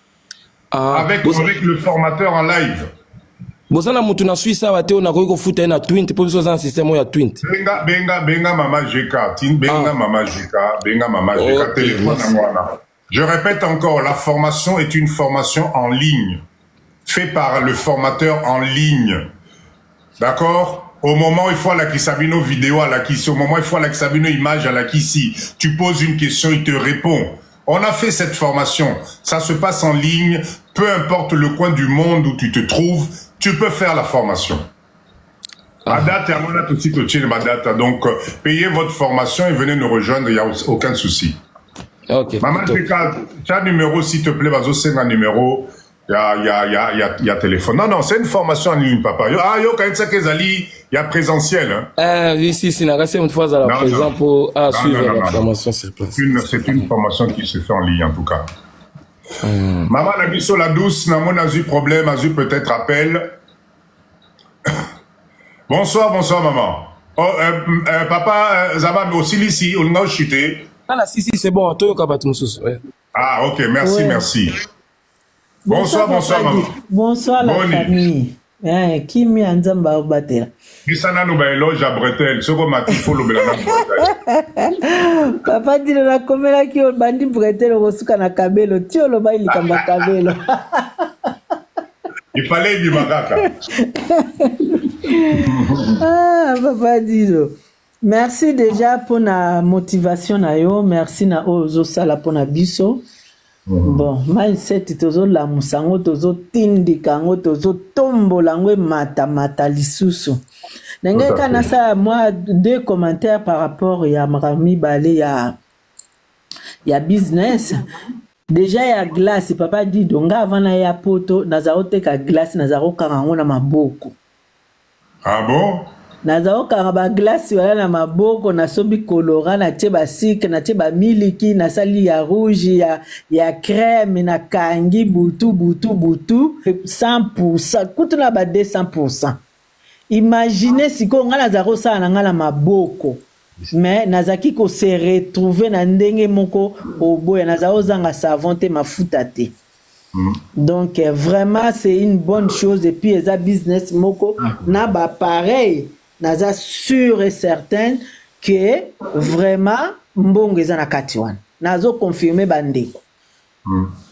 avec le formateur en live. Bosana mutu na Suisse abate ona ko futa na Twint pour so za système ya Twint benga mama GK benga mama GK téléphone à moi. Je répète encore, la formation est une formation en ligne, faite par le formateur en ligne. D'accord? Au moment où il faut la Kisabino vidéo, à la Kissi, au moment où il faut la Kisabino image, à la Kissi, tu poses une question, il te répond. On a fait cette formation. Ça se passe en ligne, peu importe le coin du monde où tu te trouves, tu peux faire la formation. Donc, payez votre formation et venez nous rejoindre, il n'y a aucun souci. Okay, maman, tu as un numéro, s'il te plaît, c'est un numéro, il y a téléphone. Non, c'est une formation en ligne, papa. Il y a présentiel. Hein. Oui, si, c'est une fois à la présent pour suivre la formation sur place. C'est une formation qui se fait en ligne, en tout cas. Maman, la biso, la douce, n'a pas eu problème, a eu peut-être appel. Bonsoir, maman. Oh, papa, Zama, mais aussi ici, on a chuté. Ah, si, c'est bon. Ah, ok, merci. Bonsoir, maman. Bonsoir, la famille. Kimi Anzamba Batela. Bisana nous ba éloge à Bretel, ce qu'on m'a dit faut le Bretel. Papa dit la komela ki on bandi Bretel rosuka na kabelo, ti oloba ili kamba kabelo. Il fallait du makaka. Papa Dido. Merci déjà pour la motivation na yo, merci na ozo sala pour na biso. Bon, mindset tozo la musango tozo tindika ngo tozo tombo langwe mata lisusu. Nenge kana sa moi 2 commentaires par rapport ya Marami Balé ya business. Déjà ya glace papa dit donga avant na ya poto nazaro teka glace nazaro karango na maboko. Ah bon? Nazaro karaba glace wala na maboko na sombi colorant na teba sik na teba miliki na sali ya rouge ya crème na kangi butu 100% kutu na ba 200%. Imaginez si ko ngala nazaro sa na ngala maboko. Mais nazaki ko se retrouver na ndenge moko oboya nazaro zanga savon te mafuta te. Donc vraiment c'est une bonne chose et puis eza business moko na ba pareil naza sûr et certain que vraiment mbongo eza na kati wana nazo confirmer bandeko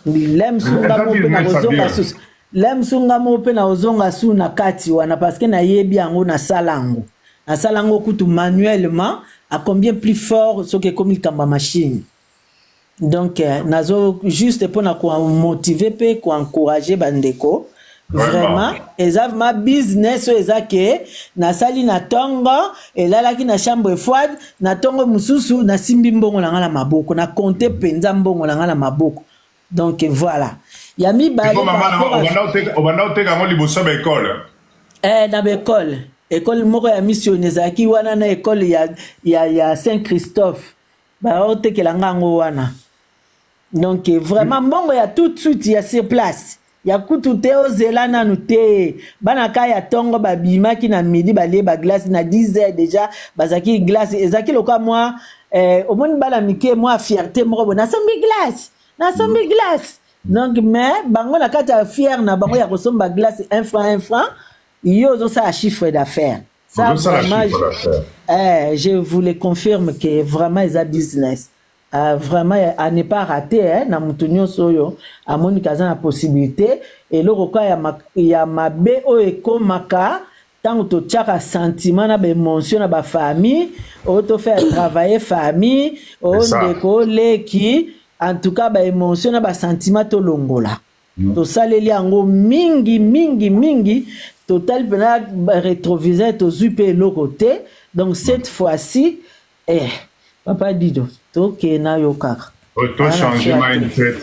lem sunga mo pe na ozonga susu lem sunga mo pe na ozonga su na kati wana parce que na yebi yango na salango kutu manuellement à combien plus fort ce que comme il kamba machine. Donc nazo juste pour na ko motiver pe ko encourager bandeko. Vraiment, eza ma business eza ke na sali na tongo elalaki na chambre froide na tongo mususu na simbi mbongo na ngala maboko na compter penza mbongo na ngala maboko. Donc voilà. Ya mi balé on va oteka ngo liboso ba école. Na ba école moko ya missionnaire zaki wana na école ya Saint-Christophe. Ba otekela ngango wana. Donc vraiment mbongo ya tout de suite ya sur place. Ya kutu te ozela nanu te bana kaya tongo babimaki na midi balie ba glace na 10h déjà bazaki glace ezaki loka moi omoni bala mike moi fierté moko na sombi glace donc mais bango na kata fier na bango ya kosomba glace 1 franc yo zo ça chiffre d'affaires ça vraiment je vous le confirme que vraiment ils a business. Vraiment à ne pas rater na mutunyo soyo a monika za na possibilité et le roko ya mabe o ekomaka tant to tchaka sentiment na ba émotion na ba famille o to faire travailler famille o ndeko leki en tout cas ba émotion na ba sentiment to longola to saleli yango mingi total pena rétroviseur to zupe le côté donc cette fois-ci Papa Dido ok na yo kaka to changer mindset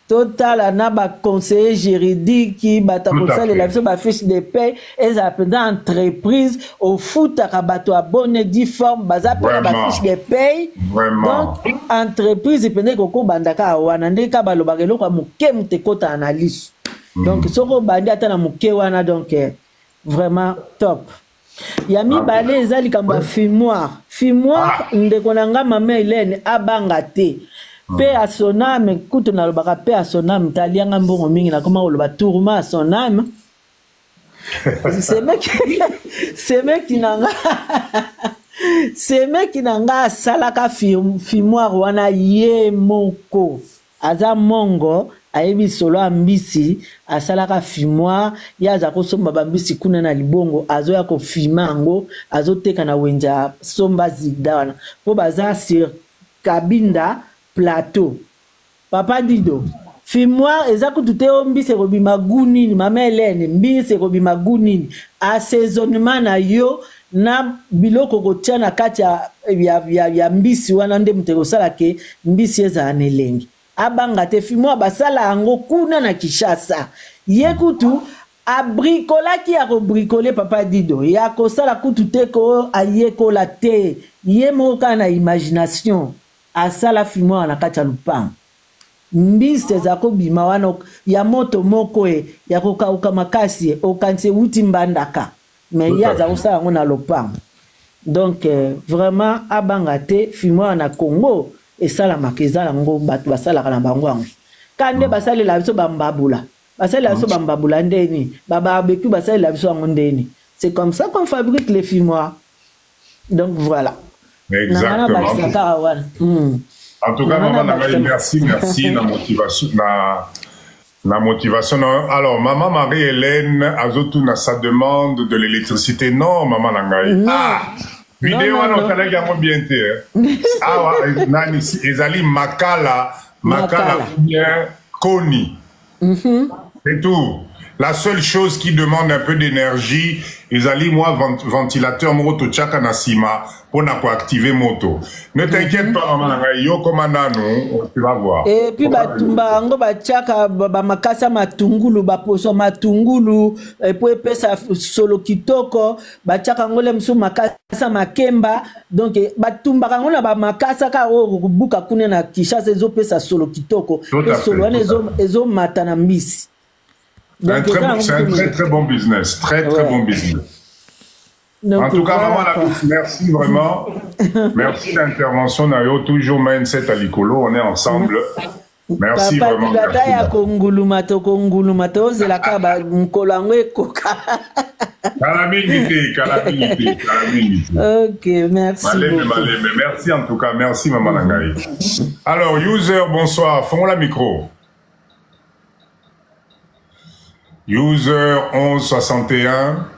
total na ba conseiller juridique qui bata kosala la biso ba fiche de paie et ça peut entreprise au foot à bato abonné difforme baza pa ba fiche de paie donc entreprise pene koko bandaka wana ndeka balobaka eloko moke mute kota analyse donc soko bandi ata na moke wana donc vraiment top. Yami balé ezali kamba fumoir ndeko nanga mama Hélène abanga te pe a son âme kutu na lobaka pe a son âme talianga mbongo mingi na koma loba tourma a son âme c'est mec nanga salaka fumoir wana ye moko aza mongo ayebi solo ambisi asalaka fumoir ya za kosomba bambisi kuna na libongo azo ya ko fima ngo azo teka na wenja somba zidana po baza sur kabinda plateau. Papa Dido fumoir eza kutute ombisi robi magunini mama Hélène mbisi robi magunini assaisonnement na yo na biloko kotia na kati ya mbisi wana nde muteko sala ke mbisi eza anelengi abanga te fumoir basala yango kuna na Kishasa ye kutu abrikola ki ya kobrikole Papa Dido ya kosala kutu te ko ayekola te ye moka na imagination asala fumoir na kati ya lupango mbisi eza kobima wana ya moto moko ya kokauka makasi okanise wuti mbandaka mais ya za kosala yango na lupango donc vraiment abanga te fumoir na Congo et ça la makeza lango batu basala kana bango ango kande basali la biso bambabula basalela biso bambabula ndeni babarbecue basalela biso yango ndeni. C'est comme ça qu'on fabrique les fumoirs. Donc voilà. Exactement. En tout cas, maman Nangaï, merci la motivation. Alors, maman Marie-Hélène, Azotuna, ça demande de l'électricité. Non, maman Nangaï. Ah, vidéo, on a bien été. Ah, Nani, Ezali Makala, bien Koni. C'est tout. La seule chose qui demande un peu d'énergie, Ezali, moi, ventilateur, moto, tchaka nasima, pour activer moto. Ne t'inquiète pas, maman, yo, comme tu vas voir. Et puis, batumba, ngo tchaka, makasa matungulu, poso matungulu, et puis, pesa solo kitoko, tchaka ngole msu makasa makemba, donc, batumba, ngole makasa ka buka kune na kishasa, ezo pesa solo kitoko, et solo, ezo matana mbisi. C'est un très bon business. Très bon business. Donc, en tout cas, maman Lapousse, merci vraiment. Merci d'intervention. Nayo, toujours mindset à l'icolo. On est ensemble. Merci vraiment. Calamité. Ok, merci. Merci en tout cas. Merci, maman Nangaï. Alors, user, bonsoir. Fons la micro. User 1161.